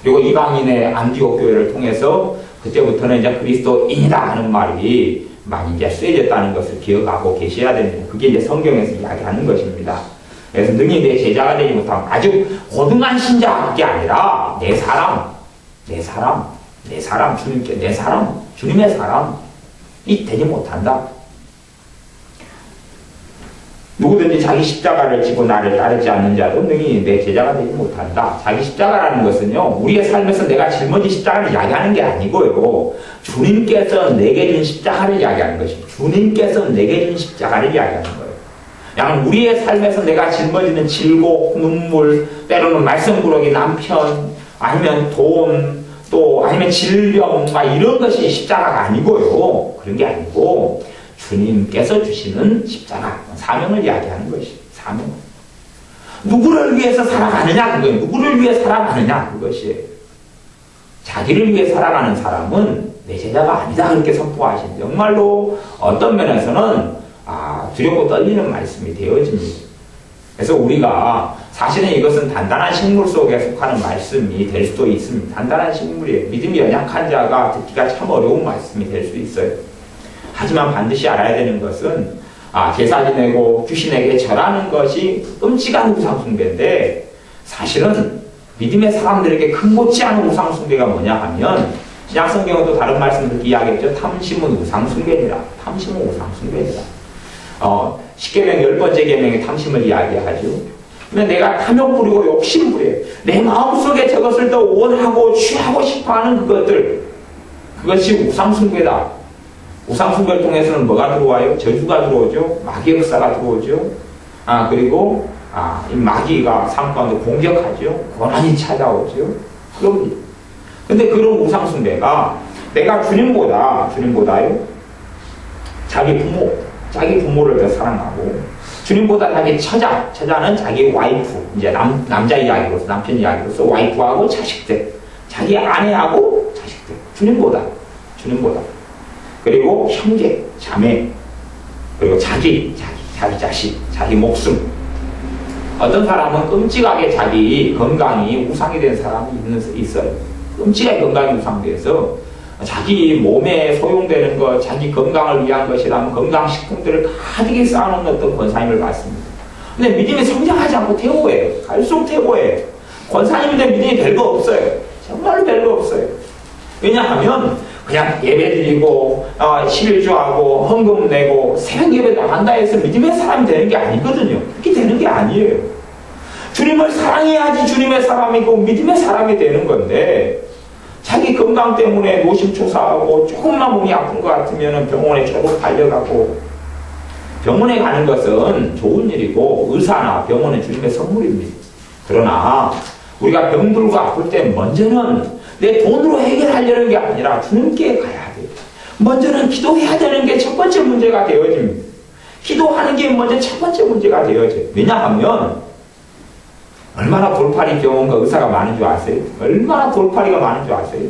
그리고 이방인의 안디옥 교회를 통해서 그때부터는 이제 그리스도인이다 하는 말이 많이 이제 쓰여졌다는 것을 기억하고 계셔야 됩니다. 그게 이제 성경에서 이야기하는 것입니다. 그래서 능히 내 제자가 되지 못하면 아주 고등한 신자가 아니라 내 사람, 주님께 내 사람, 주님의 사람이 되지 못한다. 누구든지 자기 십자가를 지고 나를 따르지 않는 자도 능히 내 제자가 되지 못한다. 자기 십자가라는 것은요, 우리의 삶에서 내가 짊어진 십자가를 이야기하는 게 아니고요, 주님께서 내게 준 십자가를 이야기하는 것입니다. 주님께서 내게 준 십자가를 이야기하는 거예요. 그냥 우리의 삶에서 내가 짊어지는 질곡, 눈물, 때로는 말썽꾸러기 남편, 아니면 돈, 또 아니면 질병, 막 이런 것이 십자가가 아니고요. 그런 게 아니고 주님께서 주시는 십자가, 사명을 이야기하는 것이 사명. 누구를 위해서 살아가느냐 그거예요. 누구를 위해 살아가느냐 그것이에요. 자기를 위해 살아가는 사람은 내 제자가 아니다 그렇게 선포하신, 정말로 어떤 면에서는 두렵고 떨리는 말씀이 되어집니다. 그래서 우리가 사실은 이것은 단단한 식물 속에 속하는 말씀이 될 수도 있습니다. 단단한 식물이에요. 믿음이 연약한 자가 듣기가 참 어려운 말씀이 될 수 있어요. 하지만 반드시 알아야 되는 것은 제사 지내고 귀신에게 절하는 것이 끔찍한 우상숭배인데, 사실은 믿음의 사람들에게 근거치 않은 우상숭배가 뭐냐 하면, 신약성경은 또 다른 말씀 그렇게 이야기했죠. 탐심은 우상숭배니라. 탐심은 우상숭배니라. 10계명 10번째 계명에 탐심을 이야기하죠. 근데 내가 탐욕 부리고 욕심 부려요. 내 마음속에 저것을 더 원하고 취하고 싶어하는 그것들, 그것이 우상숭배다. 우상숭배를 통해서는 뭐가 들어와요? 저주가 들어오죠. 마귀의 역사가 들어오죠. 그리고 이 마귀가 삶 가운데 공격하죠. 고난이 찾아오죠. 그럽니다. 근데 그런 우상숭배가 내가 주님보다요, 자기 부모를 더 사랑하고, 주님보다 자기 처자는 자기 와이프, 이제 남자 이야기로서, 남편 이야기로서 와이프하고 자식들, 자기 아내하고 자식들, 주님보다. 그리고 형제, 자매, 그리고 자기 자식, 자기 목숨. 어떤 사람은 끔찍하게 자기 건강이 우상이 된 사람이 있어요. 끔찍하게 건강이 우상돼서 자기 몸에 소용되는 것, 자기 건강을 위한 것이라면 건강식품들을 가득히 쌓아놓는 어떤 권사님을 봤습니다. 근데 믿음이 성장하지 않고 퇴보해요. 갈수록 퇴보해요. 권사님인데 믿음이 별거 없어요. 정말로 별거 없어요. 왜냐하면 그냥 예배드리고 11조하고 헌금 내고 새벽 예배 나간다 해서 믿음의 사람이 되는 게 아니거든요. 그렇게 되는 게 아니에요. 주님을 사랑해야지 주님의 사람이고 믿음의 사람이 되는 건데, 자기 건강 때문에 노심초사하고 조금만 몸이 아픈 것 같으면 병원에 쪼록 달려가고, 병원에 가는 것은 좋은 일이고 의사나 병원은 주님의 선물입니다. 그러나 우리가 병들고 아플 때 먼저는 내 돈으로 해결하려는 게 아니라 주님께 가야 돼요. 먼저는 기도해야 되는 게 첫 번째 문제가 되어집니다. 기도하는 게 먼저 첫 번째 문제가 되어져요. 왜냐하면 얼마나 돌팔이 병원과 의사가 많은 줄 아세요? 얼마나 돌팔이가 많은 줄 아세요?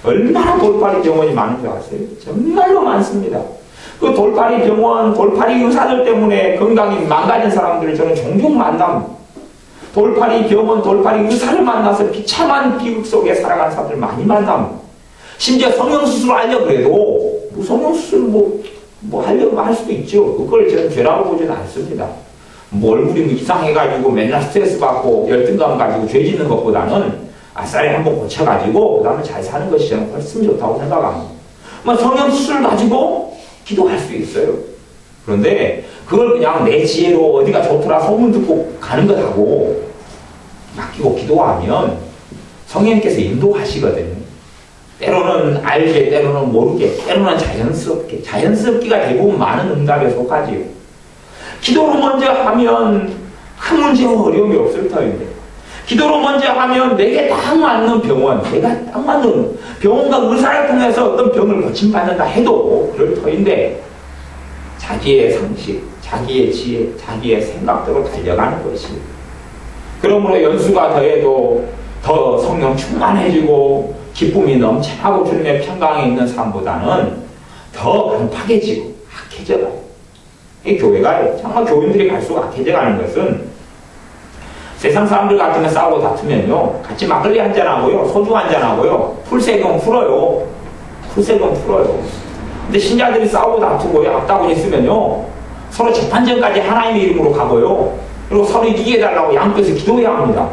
얼마나 돌팔이 병원이 많은 줄 아세요? 정말로 많습니다. 그 돌팔이 병원, 돌팔이 의사들 때문에 건강이 망가진 사람들을 저는 종종 만납니다. 돌팔이 병원, 돌팔이 의사를 만나서 비참한 비극 속에 살아가는 사람들 많이 만납니다. 심지어 성형수술 하려 그래도 성형수술 뭐 하려고 할 수도 있죠. 그걸 저는 죄라고 보지는 않습니다. 뭐 얼굴이 이상해가지고 맨날 스트레스 받고 열등감 가지고 죄 짓는 것보다는 아싸리 한번 고쳐가지고 그 다음에 잘 사는 것이 저는 훨씬 좋다고 생각합니다. 뭐 성형수술 가지고 기도할 수 있어요. 그런데 그걸 그냥 내 지혜로 어디가 좋더라 소문 듣고 가는 것하고 맡기고 기도하면 성령님께서 인도하시거든요. 때로는 알게, 때로는 모르게, 때로는 자연스럽게. 자연스럽기가 대부분 많은 응답에 속하지요. 기도로 먼저 하면 큰 문제와 어려움이 없을 터인데, 기도로 먼저 하면 내게 딱 맞는 병원, 내가 딱 맞는 병원과 의사를 통해서 어떤 병을 고침받는다 해도 그럴 터인데, 자기의 상식, 자기의 지혜, 자기의 생각대로 달려가는 것입니다. 그러므로 연수가 더해도 더 성령 충만해지고 기쁨이 넘쳐나고 주님의 평강에 있는 삶보다는 더 안팎해지고 악해져가요. 이 교회가 정말 교인들이 갈수록 악해져가는 것은 세상 사람들 같으면 싸우고 다투면요 같이 막걸리 한잔하고요 소주 한잔하고요 풀세금 풀어요. 풀세금 풀어요. 근데 신자들이 싸우고 다투고요 악다군 있으면요 서로 재판전까지 하나님의 이름으로 가고요 그리고 서로 이기게 해달라고 양쪽에서 기도해야 합니다.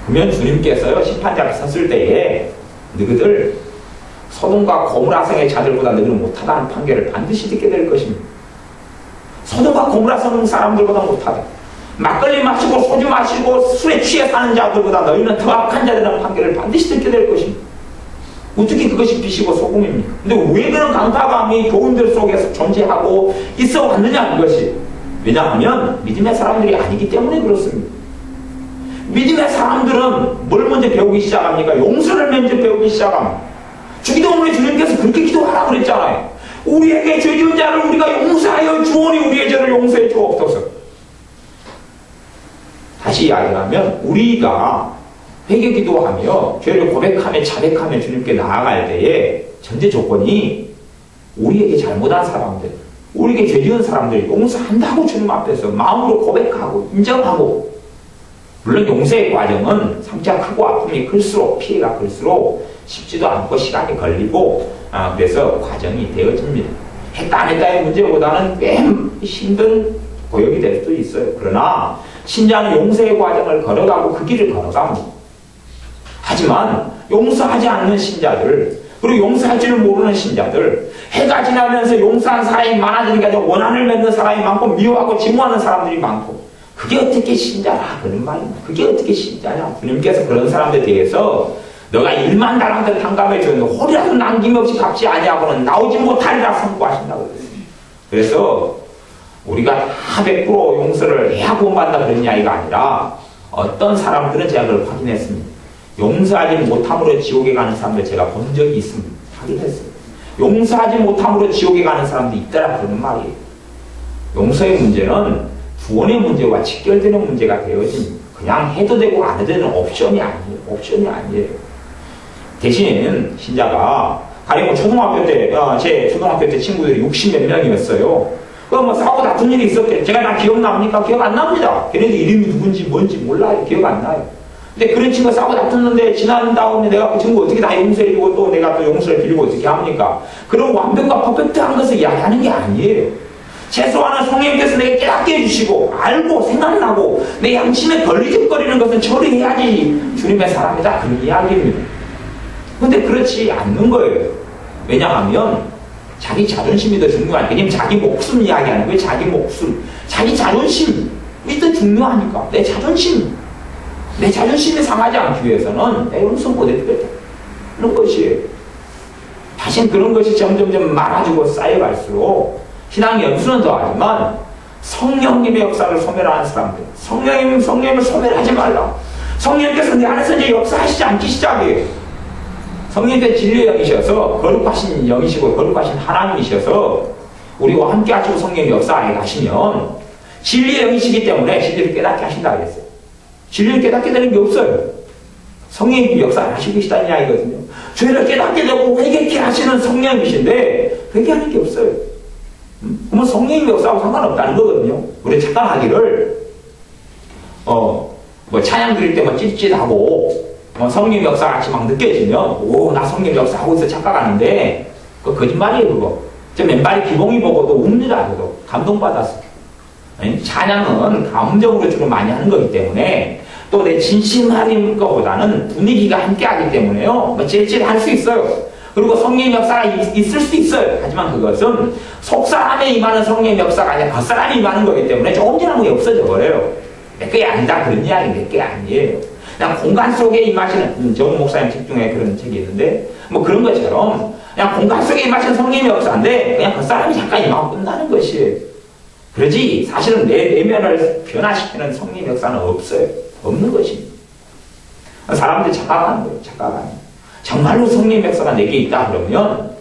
그러면 주님께서요 심판자를 섰을 때에 너희들 소돔과 고무라성의 자들보다 너희는 못하다는 판결을 반드시 듣게 될 것입니다. 소돔과 고무라성 사람들보다 못하다. 막걸리 마시고 소주 마시고 술에 취해 사는 자들보다 너희는 더 악한 자들이라는 판결을 반드시 듣게 될 것입니다. 어떻게 그것이 빛이고 소금입니까? 근데 왜 그런 강타감이 교인들 속에서 존재하고 있어 왔느냐 그것이. 왜냐하면 믿음의 사람들이 아니기 때문에 그렇습니다. 믿음의 사람들은 뭘 먼저 배우기 시작합니까? 용서를 먼저 배우기 시작합니다. 주기도문에 주님께서 그렇게 기도하라고 그랬잖아요. 우리에게 죄 지은 자를 우리가 용서하여 주오니 우리의 죄를 용서해 주옵소서. 다시 이야기하면 우리가 회개 기도하며 죄를 고백하며 자백하며 주님께 나아갈 때에 전제 조건이 우리에게 잘못한 사람들, 우리에게 죄 지은 사람들 용서한다고 주님 앞에서 마음으로 고백하고 인정하고, 물론 용서의 과정은 상처가 크고 아픔이 클수록 피해가 클수록 쉽지도 않고 시간이 걸리고 그래서 과정이 되어집니다. 했다 안 했다의 문제보다는 꽤 힘든 고역이 될 수도 있어요. 그러나 신자는 용서의 과정을 걸어가고 그 길을 걸어갑니다. 하지만 용서하지 않는 신자들, 그리고 용서할 줄을 모르는 신자들, 해가 지나면서 용서한 사람이 많아지니까 원한을 맺는 사람이 많고 미워하고 증오하는 사람들이 많고, 그게 어떻게 신자라 그런 말입니다. 그게 어떻게 신자냐. 주님께서 그런 사람들에 대해서 너가 1만 달란트 탕감해 줬는데 호리라도 남김없이 갚지 아니하고는 나오지 못하리라 선고하신다고 그랬습니다. 그래서 우리가 다 100% 용서를 해야 구원받는다 그런 이야기가 아니라, 어떤 사람들은 제가 그걸 확인했습니다. 용서하지 못함으로 지옥에 가는 사람들 제가 본 적이 있습니다. 확인했어요. 용서하지 못함으로 지옥에 가는 사람도 있더라 그러는 말이에요. 용서의 문제는 구원의 문제와 직결되는 문제가 되어집니다. 그냥 해도 되고 안 해도 되는 옵션이 아니에요. 옵션이 아니에요. 대신 신자가 가령 초등학교 때, 제 초등학교 때 친구들이 60몇 명이었어요. 뭐 싸우고 다툰 일이 있었대. 제가 다 기억납니까? 기억 안 납니다. 걔네들 이름이 누군지 뭔지 몰라요. 기억 안 나요. 근데 그런 친구가 싸우고 다투는데 지난 다음에 내가 그 친구 어떻게 다 용서해주고 또 내가 또 용서를 빌고 어떻게 합니까? 그런 완벽과 퍼펙트한 것을 이야기하는 게 아니에요. 최소한은 성령님께서 내게 깨닫게 해주시고 알고 생각나고 내 양심에 걸리적거리는 것은 처리해야지 주님의 사람이다 그런 이야기입니다. 근데 그렇지 않는 거예요. 왜냐하면 자기 자존심이 더 중요하니까. 왜냐면 자기 목숨 이야기하는 거예요. 자기 목숨, 자기 자존심이 더 중요하니까. 내 자존심이 상하지 않기 위해서는 내 용서 못해주겠다 그런 것이에요. 다신 그런 것이 점점점 많아지고 쌓여갈수록 신앙 연수는 더하지만 성령님의 역사를 소멸하는 사람들, 성령님을 소멸하지 말라. 성령님께서 내 안에서 이제 역사하시지 않기 시작이에요. 성령님께서 진리의 영이셔서 거룩하신 영이시고 거룩하신 하나님이셔서 우리와 함께 하시고 성령의 역사에 가시면 진리의 영이시기 때문에 진리를 깨닫게 하신다 그랬어요. 진리를 깨닫게 되는 게 없어요. 성령님이 역사 안 하시고 계시다는 이야기거든요. 죄를 깨닫게 되고 회개케 하시는 성령이신데 회개하는 게 없어요. 그러면 성령님의 역사하고 상관없다는 거거든요. 우리 착각하기를 뭐 찬양 드릴 때 뭐 찌릿찌릿하고 성령 역사 같이 막 느껴지면 오, 나 성령 역사 하고 있어 착각하는데 그거 거짓말이에요. 그거 저 맨발이 기봉이 보고도 웁니다. 그도 감동받았어. 찬양은 감정으로 주로 많이 하는 거기 때문에 또 내 진심하는 것보다는 분위기가 함께하기 때문에요. 뭐 찔찔할 수 있어요. 그리고 성령 역사가 있을 수 있어요. 하지만 그것은 속사람에 임하는 성령 역사가 아니라 겉사람에 임하는 거기 때문에 조금 지나면 없어져 버려요. 내 게 아니다 그런 이야기 내 게 아니에요. 그냥 공간 속에 임하시는 정우 목사님 책 중에 그런 책이 있는데 뭐 그런 것처럼 그냥 공간 속에 임하시는 성령의 역사인데 그냥 겉사람이 잠깐 임하고 끝나는 것이에요. 그러지 사실은 내 내면을 변화시키는 성령의 역사는 없어요. 없는 것입니다. 사람들이 착각하는 거예요. 착각하는 거예요. 정말로 성령의 역사가 내게 있다 그러면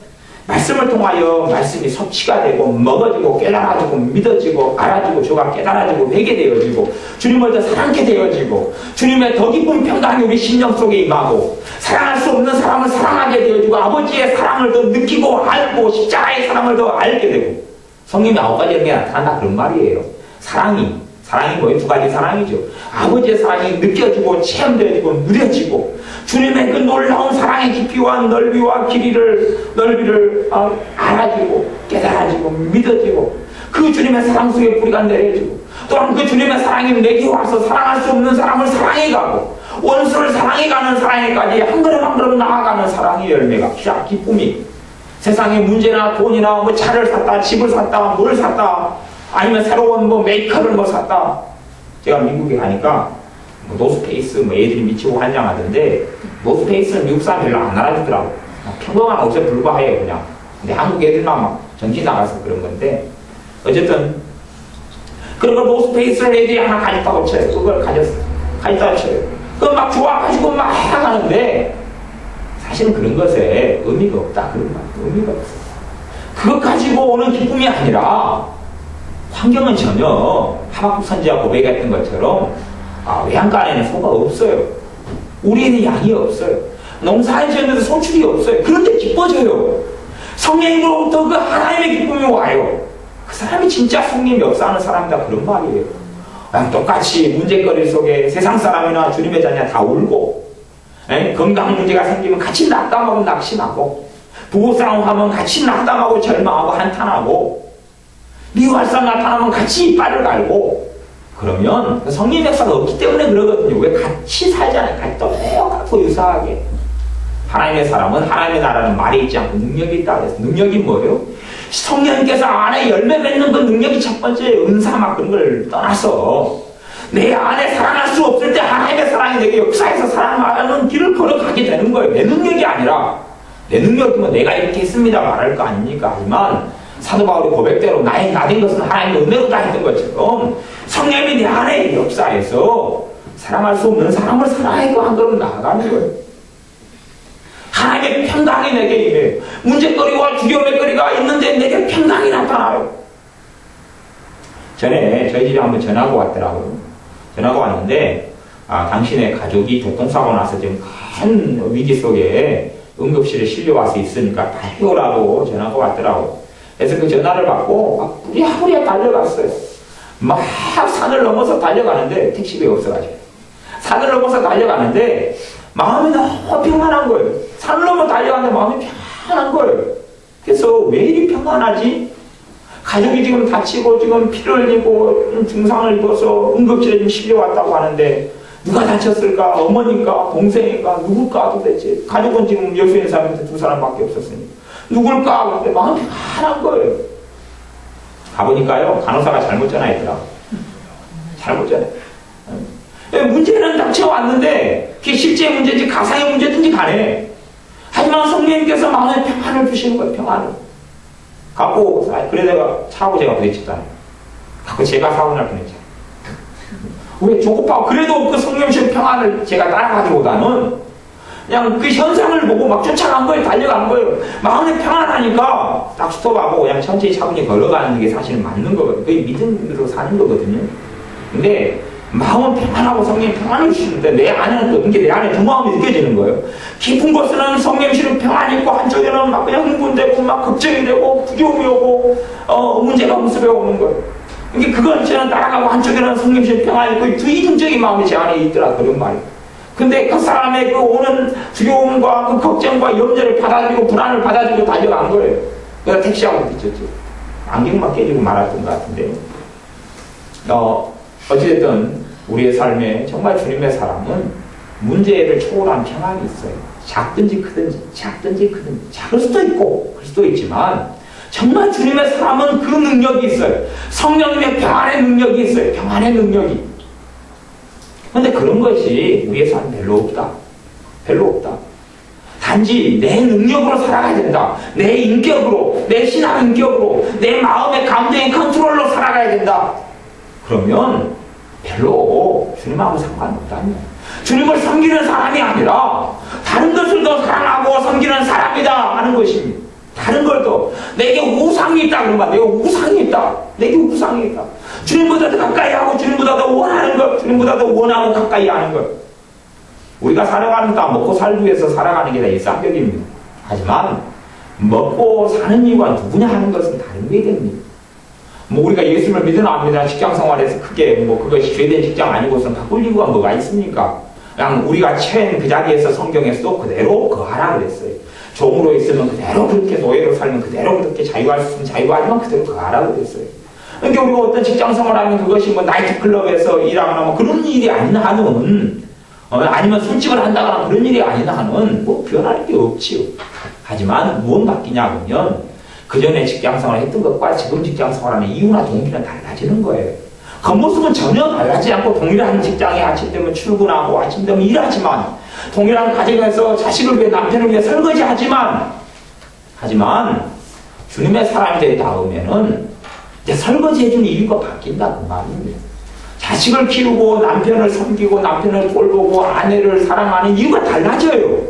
말씀을 통하여 말씀이 섭취가 되고 먹어지고 깨달아지고 믿어지고 알아지고 저가 깨달아지고 회개되어지고 주님을 더 사랑케 되어지고 주님의 더 깊은 평강이 우리 심령 속에 임하고 사랑할 수 없는 사람을 사랑하게 되어지고 아버지의 사랑을 더 느끼고 알고 십자가의 사랑을 더 알게 되고 성령이 9가지 게 나타난다 그런 말이에요. 사랑이 뭐예요? 2가지 사랑이죠. 아버지의 사랑이 느껴지고 체험되어지고 누려지고 주님의 그 놀라운 사랑의 깊이와 넓이와 넓이를 알아지고 깨달아지고 믿어지고 그 주님의 사랑 속에 뿌리가 내려지고 또한 그 주님의 사랑이 내게 와서 사랑할 수 없는 사람을 사랑해가고 원수를 사랑해가는 사랑에까지 한 걸음 한 걸음 나아가는 사랑의 열매가 기쁨이 세상의 문제나 돈이나 뭐 차를 샀다 집을 샀다 뭘 샀다 아니면 새로운 뭐 메이커를 뭐 샀다. 제가 미국에 가니까 뭐 노스페이스 뭐 애들이 미치고 환장하던데 노스페이스는 미국 사람 별로 안 알아주더라고. 평범한 옷에 불과해요 그냥. 근데 한국 애들만 막 전기 나가서 그런 건데 어쨌든 그런 걸 노스페이스를 애들이 하나 가졌다고 쳐요. 그걸 가졌다고 쳐요. 그걸 막 좋아가지고 막 하는데 사실은 그런 것에 의미가 없다 그런 말. 의미가 없어. 그것 가지고 오는 기쁨이 아니라 환경은 전혀 하박국 선지자 고백이 했던 것처럼 외양간 안에는 소가 없어요. 우리에는 양이 없어요. 농사를 지었는데 소출이 없어요. 그런데 기뻐져요. 성령으로부터 그 하나님의 기쁨이 와요. 그 사람이 진짜 성령 역사하는 사람이다 그런 말이에요. 똑같이 문제거리 속에 세상 사람이나 주님의 자녀 다 울고 건강 문제가 생기면 같이 낙담하고 낙심하고 부부싸움 하면 같이 낙담하고 절망하고 한탄하고 미워할 사람 나타나면 같이 이빨을 갈고 그러면 성령 역사가 없기 때문에 그러거든요. 왜 같이 살잖아요. 같이 똑같고 유사하게. 하나님의 사람은 하나님의 나라는 말에 있지 않고 능력이 있다 그래서 능력이 뭐예요? 성령께서 안에 열매 맺는 그 능력이 첫 번째 은사 막 그런 걸 떠나서 내 안에 사랑할 수 없을 때 하나님의 사랑이 내게 역사해서 사랑하는 길을 걸어가게 되는 거예요. 내 능력이 아니라 내 능력이면 내가 이렇게 했습니다 말할 거 아닙니까? 하지만 사도 바울의 고백대로 나된 것은 하나님의 은혜로다 했던 것처럼 성령이 내 안에 역사해서 사랑할 수 없는 사람을 사랑하고 한 걸음 나아가는 거예요. 하나님의 평강이 내게 임해요. 문제거리와 두려움의 거리가 있는데 내게 평강이 나타나요. 전에 저희 집에 한번 전화가 왔더라고요. 전화가 왔는데 당신의 가족이 교통사고 나서 지금 큰 위기 속에 응급실에 실려와서 있으니까 빨리 오라고 전화가 왔더라고요. 그래서 그 전화를 받고 막 부랴부랴 달려갔어요. 막 산을 넘어서 달려가는데 택시비가 없어가지고 산을 넘어서 달려가는데 마음이 너무 평안한 거예요. 산을 넘어 달려가는데 마음이 평안한 거예요. 그래서 왜 이리 평안하지? 가족이 지금 다치고 지금 피를 흘리고 증상을 입어서 응급실에 지금 실려왔다고 하는데 누가 다쳤을까? 어머니까? 동생일까? 누굴까? 도대체 가족은 지금 옆에 있는 사람한테 2사람밖에 없었으니까 누굴까? 그때 마음이 편한 거예요. 가보니까요, 간호사가 잘못 전화했더라고. 잘못 전화. 문제는 닥쳐왔는데, 그게 실제 문제인지 가상의 문제든지 간에. 하지만 성령님께서 마음에 평안을 주시는 거예요, 평안을. 갖고, 그래 내가 차하고 제가 부딪혔잖아요. 갖고 제가 사고 날 뻔했잖아요. 왜 조급하고, 그래도 그 성령님 평안을 제가 따라가기보다는 그냥 그 현상을 보고 막 쫓아간 거예요. 달려간 거예요. 마음이 평안하니까 딱 스톱하고 그냥 천천히 차분히 걸어가는 게 사실은 맞는 거거든요. 그게 믿음으로 사는 거거든요. 근데 마음은 평안하고 성령이 평안을 주시는데 내 안에는 또 이게 내 안에 두 마음이 느껴지는 거예요. 깊은 곳에는 성령실은 평안이 있고 한쪽에는 막 그냥 흥분되고 막 걱정이 되고 두려움이 오고 문제가 무섭게 오는 거예요. 그러니까 그건 저는 따라가고 한쪽에는 성령실 평안이 있고 두 이중적인 마음이 제 안에 있더라 그런 말이에요. 근데 그 사람의 그 오는 두려움과 그 걱정과 염려를 받아들이고 불안을 받아들이고 달려간 거예요. 그래서 택시하고 부딪혔죠. 안경만 깨지고 말았던 것 같은데. 어찌됐든 우리의 삶에 정말 주님의 사랑은 문제를 초월한 평안이 있어요. 작든지 크든지 작을 수도 있고 클 수도 있지만 정말 주님의 사랑은 그 능력이 있어요. 성령님의 평안의 능력이 있어요. 평안의 능력이. 그런데 그런 것이 우리의 삶에 별로 없다. 단지 내 능력으로 살아가야 된다. 내 인격으로, 내 신앙 인격으로, 내 마음의 감정의 컨트롤로 살아가야 된다. 그러면 별로 주님하고 상관없다니. 주님을 섬기는 사람이 아니라 다른 것을 더 사랑하고 섬기는 사람이다 하는 것입니다. 다른 걸 더 내게 우상이 있다 그러면 내가 우상이 있다. 내게 우상이 있다. 주님보다 더 가까이 하고 주님보다 더 원하는 것, 주님보다 더 원하고 가까이 하는 것. 우리가 살아가는 다 먹고 살기 위해서 살아가는 게 다 일상적입니다. 하지만 먹고 사는 이유가 누구냐 하는 것은 다른 게 됩니다. 우리가 예수를 믿으나 안 믿으나 직장 생활에서 크게 그것이 죄된 직장 아니고서는 바꿀 이유가 뭐가 있습니까? 그냥 우리가 처한 그 자리에서 성경에서도 그대로 거하라 그랬어요. 종으로 있으면 그대로 그렇게 노예로 살면 그대로 그렇게 자유할 수 있으면 자유하지만 그대로 거하라 그랬어요. 그러니까 우리가 어떤 직장 생활하면 그것이 나이트클럽에서 일하거나 그런 일이 아닌 한은 아니면 술집을 한다거나 그런 일이 아닌 한은 변할 게 없지요. 하지만 무엇 바뀌냐면 그 전에 직장생활을 했던 것과 지금 직장생활하는 이유나 동기는 달라지는 거예요. 겉모습은 전혀 달라지지 않고 동일한 직장에 아침 되면 출근하고 아침 되면 일하지만 동일한 가정에서 자식을 위해 남편을 위해 설거지하지만 주님의 사람이 되다 닿으면은 이제 설거지해주는 이유가 바뀐다 그 말입니다. 자식을 키우고 남편을 섬기고 남편을 돌보고 아내를 사랑하는 이유가 달라져요.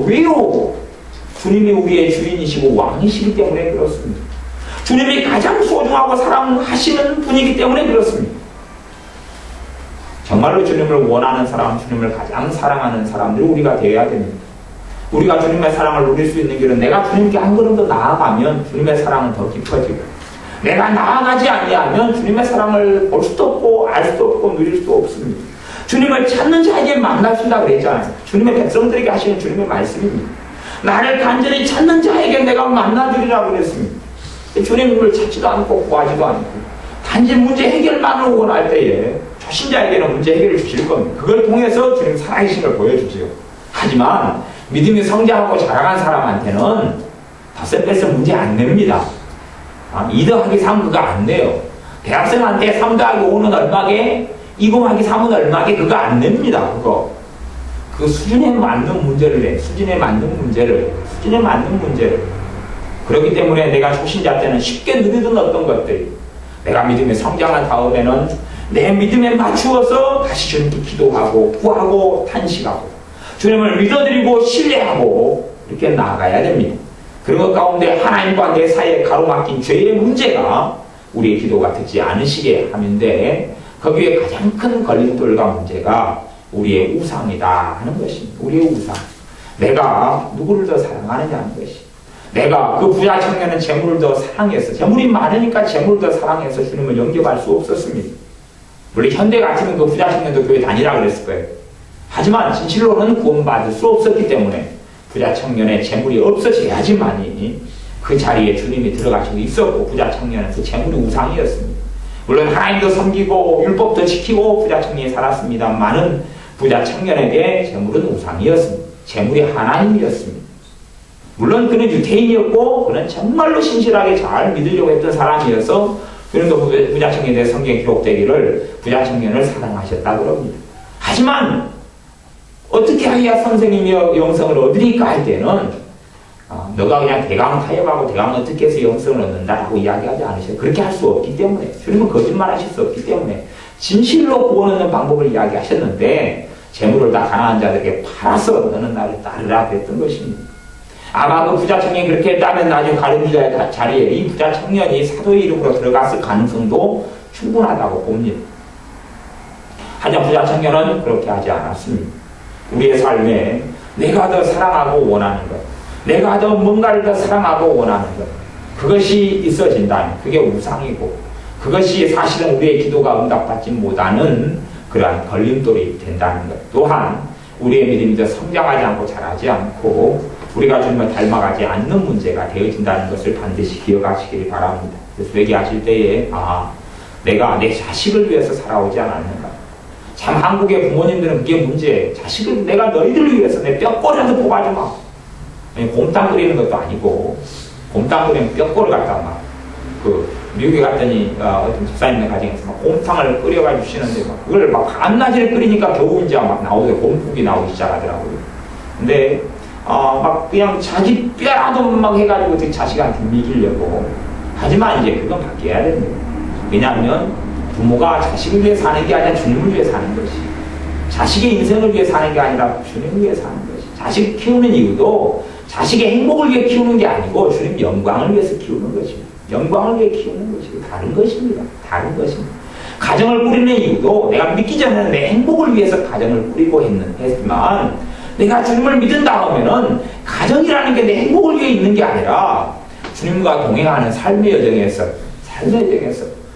왜요? 주님이 우리의 주인이시고 왕이시기 때문에 그렇습니다. 주님이 가장 소중하고 사랑하시는 분이기 때문에 그렇습니다. 정말로 주님을 원하는 사람, 주님을 가장 사랑하는 사람들이 우리가 되어야 됩니다. 우리가 주님의 사랑을 누릴 수 있는 길은 내가 주님께 한 걸음 더 나아가면 주님의 사랑은 더 깊어지고 내가 나아가지 아니하면 주님의 사랑을 볼 수도 없고 알 수도 없고 누릴 수도 없습니다. 주님을 찾는 자에게 만나신다고 그랬잖아요. 주님의 백성들에게 하시는 주님의 말씀입니다. 나를 간절히 찾는 자에게 내가 만나주리라고 그랬습니다. 주님을 찾지도 않고 구하지도 않고 단지 문제 해결만을 원할 때에 초신자에게는 문제 해결을 주실 겁니다. 그걸 통해서 주님 살아계신 걸 보여주지요. 하지만 믿음이 성장하고 자라간 사람한테는 덧셈 뺄셈 문제 안 냅니다. 2 더하기 3 그거 안 돼요. 대학생한테 3 더하기 5는 얼마게 2 곱하기 3은 얼마게 그거 안 냅니다. 그 수준에 맞는 문제를 내. 수준에 맞는 문제를. 그렇기 때문에 내가 초신자 때는 쉽게 누리던 어떤 것들이 내가 믿음의 성장한 다음에는 내 믿음에 맞추어서 다시 주님께 기도하고 구하고 탄식하고 주님을 믿어드리고 신뢰하고 이렇게 나아가야 됩니다. 그런 것 가운데 하나님과 내 사이에 가로막힌 죄의 문제가 우리의 기도가 듣지 않으시게 하는데 거기에 가장 큰 걸림돌과 문제가 우리의 우상이다 하는 것입니다. 우리의 우상. 내가 누구를 더 사랑하느냐 하는 것이. 내가 그 부자 청년은 재물을 더 사랑해서 재물이 많으니까 재물을 더 사랑해서 주님을 영접할 수 없었습니다. 물론 현대 같으면 그 부자 청년도 교회 다니라 그랬을 거예요. 하지만 진실로는 구원받을 수 없었기 때문에 부자 청년의 재물이 없어져야지만이 그 자리에 주님이 들어가시고 있었고 부자 청년은 그 재물이 우상이었습니다. 물론 하나님도 섬기고 율법도 지키고 부자 청년이 살았습니다만은 부자 청년에게 재물은 우상이었습니다. 재물이 하나님이었습니다. 물론 그는 유대인이었고 그는 정말로 신실하게 잘 믿으려고 했던 사람이어서 그런도 부자 청년에 대해 성경에 기록되기를 부자 청년을 사랑하셨다고 합니다. 하지만 어떻게 해야 선생님이 영성을 얻으니까 할 때는 너가 그냥 대강 타협하고 대강 어떻게 해서 영성을 얻는다라고 이야기하지 않으셔요. 그렇게 할 수 없기 때문에 주님은 거짓말하실 수 없기 때문에 진실로 구원 얻는 방법을 이야기하셨는데 재물을 다 가난한 자들에게 팔아서 너는 나를 따르라 그랬던 것입니다. 아마 그 부자 청년이 그렇게 했다면 나중에 가룟유다의 자리에 이 부자 청년이 사도의 이름으로 들어갔을 가능성도 충분하다고 봅니다. 하지만 부자 청년은 그렇게 하지 않았습니다. 우리의 삶에 내가 더 사랑하고 원하는 것, 내가 더 뭔가를 더 사랑하고 원하는 것, 그것이 있어진다면 그게 우상이고 그것이 사실은 우리의 기도가 응답받지 못하는 그러한 걸림돌이 된다는 것. 또한 우리의 믿음이 더 성장하지 않고 자라지 않고 우리가 주님을 닮아가지 않는 문제가 되어진다는 것을 반드시 기억하시길 바랍니다. 그래서 얘기하실 때에 내가 내 자식을 위해서 살아오지 않았는가. 참 한국의 부모님들은 그게 문제예요. 자식을 내가 너희들을 위해서 내 뼈꼬리라도 뽑아주마. 곰탕 끓이는 것도 아니고 곰탕 끓이면 뼈꼬리 갖다 미국에 갔더니 어떤 집사님네 가정에서 막 곰탕을 끓여가지고 주시는데 그걸 막 밤낮을 끓이니까 겨우 이제 막 나오더라고요. 곰국이 나오기 시작하더라고요. 근데 막 그냥 자기 뼈라도 막 해가지고 어떻게 자식한테 미기려고. 하지만 이제 그건 바뀌어야 됩니다. 왜냐하면 부모가 자식을 위해 사는 게 아니라 주님을 위해 사는 것이. 자식의 인생을 위해 사는 게 아니라 주님을 위해 사는 것이. 자식 키우는 이유도 자식의 행복을 위해 키우는 게 아니고 주님 영광을 위해서 키우는 것입니다. 영광을 위해 키우는 것이고 다른 것입니다. 다른 것입니다. 가정을 꾸리는 이유도 내가 믿기 전에는 내 행복을 위해서 가정을 꾸리고 했지만 내가 주님을 믿은다 하면은 가정이라는 게 내 행복을 위해 있는 게 아니라 주님과 동행하는 삶의 여정에서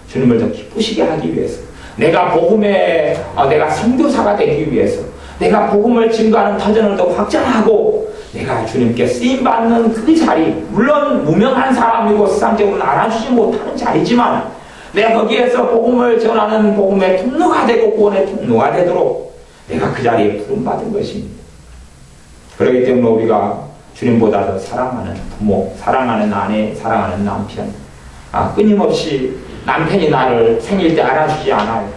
주님을 더 기쁘시게 하기 위해서 내가 복음의 내가 선교사가 되기 위해서 내가 복음을 증거하는 터전을 더 확장하고 내가 주님께 쓰임받는 그 자리, 물론 무명한 사람이고 세상적으로는 알아주지 못하는 자리지만 내가 거기에서 복음을 전하는 복음의 통로가 되고 구원의 통로가 되도록 내가 그 자리에 부름받은 것입니다. 그렇기 때문에 우리가 주님보다 더 사랑하는 부모, 사랑하는 아내, 사랑하는 남편, 끊임없이 남편이 나를 생일 때 알아주지 않아요.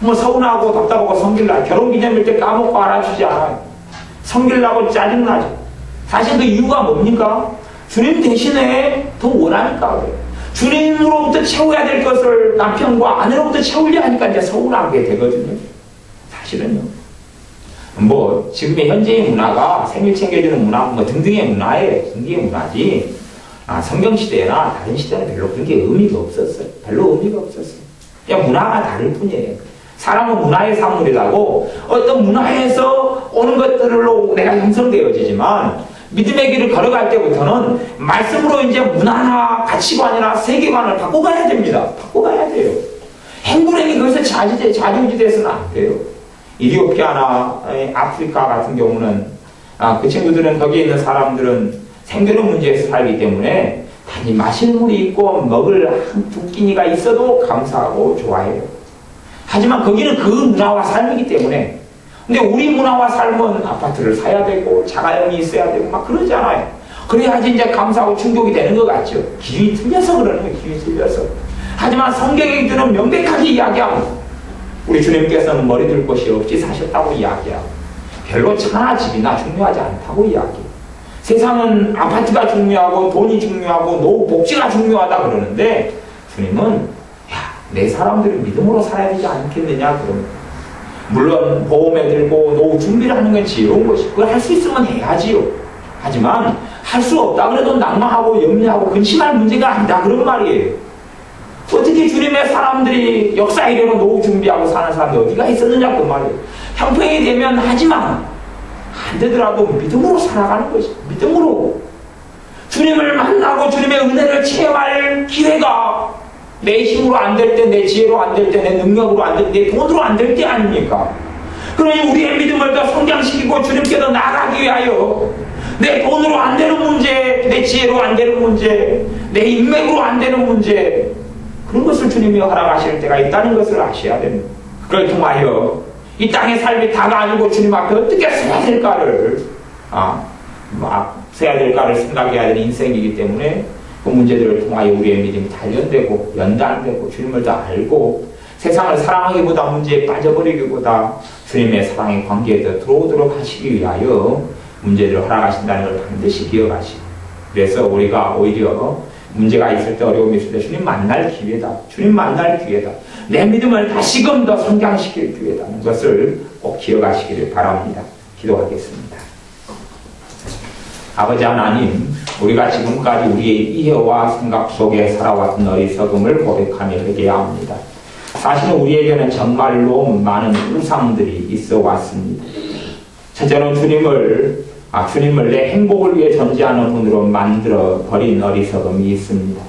서운하고 답답하고 성질나요. 결혼기념일 때 까먹고 알아주지 않아요. 성질나고 짜증나죠. 사실 그 이유가 뭡니까? 주님 대신에 더 원하니까 그래요. 주님으로부터 채워야 될 것을 남편과 아내로부터 채우려 하니까 이제 서운하게 되거든요. 사실은요. 지금의 현재의 문화가 생일 챙겨주는 문화, 등등의 문화예요. 등등의 문화지. 성경시대나 다른 시대는 별로 그런 게 의미가 없었어요. 별로 의미가 없었어요. 그냥 문화가 다를 뿐이에요. 사람은 문화의 산물이라고 어떤 문화에서 오는 것들로 내가 형성되어지지만 믿음의 길을 걸어갈 때부터는 말씀으로 이제 문화나 가치관이나 세계관을 바꿔가야 됩니다. 바꿔가야 돼요. 행불행이 거기서 좌지우지돼서는 안 돼요. 이디오피아나 아프리카 같은 경우는 그 친구들은 거기에 있는 사람들은 생존의 문제에서 살기 때문에 단지 마실 물이 있고 먹을 한2 끼니가 있어도 감사하고 좋아해요. 하지만 거기는 그 문화와 삶이기 때문에 근데 우리 문화와 삶은 아파트를 사야 되고 자가용이 있어야 되고 막 그러잖아요. 그래야지 이제 감사하고 충족이 되는 것 같죠. 기준이 틀려서 그러는 거예요. 기준이 틀려서. 하지만 성경의 기준은 명백하게 이야기하고 우리 주님께서는 머리 둘 곳이 없이 사셨다고 이야기하고 별로 차나 집이나 중요하지 않다고 이야기해요. 세상은 아파트가 중요하고 돈이 중요하고 노후 복지가 중요하다 그러는데 주님은 내 사람들이 믿음으로 살아야 되지 않겠느냐 그럽니다. 물론 보험에 들고 노후 준비를 하는 건 지혜로운 것이 그걸 할 수 있으면 해야지요. 하지만 할 수 없다 그래도 낙마하고 염려하고 근심할 문제가 아니다 그런 말이에요. 어떻게 주님의 사람들이 역사 이래로 노후 준비하고 사는 사람들이 어디가 있었느냐 그 말이에요. 형편이 되면 하지만 안 되더라도 믿음으로 살아가는 것이 믿음으로 주님을 만나고 주님의 은혜를 체험할 기회가 내 힘으로 안 될 때, 내 지혜로 안 될 때, 내 능력으로 안 될 때, 내 돈으로 안 될 때 아닙니까? 그러니 우리의 믿음을 더 성장시키고 주님께 더 나아가기 위하여 내 돈으로 안 되는 문제, 내 지혜로 안 되는 문제, 내 인맥으로 안 되는 문제 그런 것을 주님이 허락하실 때가 있다는 것을 아셔야 됩니다. 그걸 통하여 이 땅의 삶이 다가아니고 주님 앞에 어떻게 서야 될까를 서야 될까를 생각해야 되는 인생이기 때문에 그 문제들을 통하여 우리의 믿음이 단련되고 연단되고 주님을 더 알고 세상을 사랑하기보다 문제에 빠져버리기보다 주님의 사랑의 관계에 더 들어오도록 하시기 위하여 문제를 허락하신다는 걸 반드시 기억하시고 그래서 우리가 오히려 문제가 있을 때 어려움이 있을 때 주님 만날 기회다. 주님 만날 기회다. 내 믿음을 다시금 더 성장시킬 기회다는 것을 꼭 기억하시기를 바랍니다. 기도하겠습니다. 아버지 하나님, 우리가 지금까지 우리의 이해와 생각 속에 살아왔던 어리석음을 고백하며 회개합니다. 사실은 우리에게는 정말로 많은 우상들이 있어 왔습니다. 첫째는 주님을 내 행복을 위해 존재하는 분으로 만들어 버린 어리석음이 있습니다.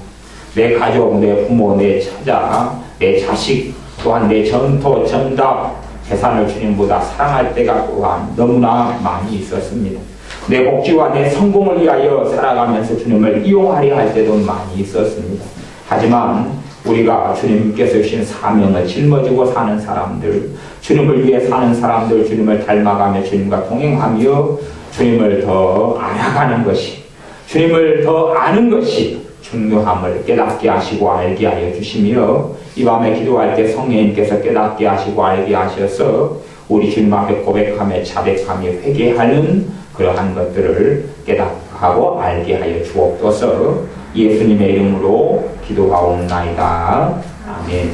내 가족, 내 부모, 내 처자, 내 자식 또한 내 전토 전답 재산을 주님보다 사랑할 때가 또한 너무나 많이 있었습니다. 내 복지와 내 성공을 위하여 살아가면서 주님을 이용하려 할 때도 많이 있었습니다. 하지만 우리가 주님께서 주신 사명을 짊어지고 사는 사람들, 주님을 위해 사는 사람들, 주님을 닮아가며 주님과 동행하며 주님을 더 알아가는 것이, 주님을 더 아는 것이 중요함을 깨닫게 하시고 알게 하여 주시며, 이 밤에 기도할 때 성령님께서 깨닫게 하시고 알게 하셔서 우리 주님 앞에 고백하며 자백하며 회개하는 그러한 것들을 깨닫고 알게 하여 주옵소서. 예수님의 이름으로 기도하옵나이다. 아멘.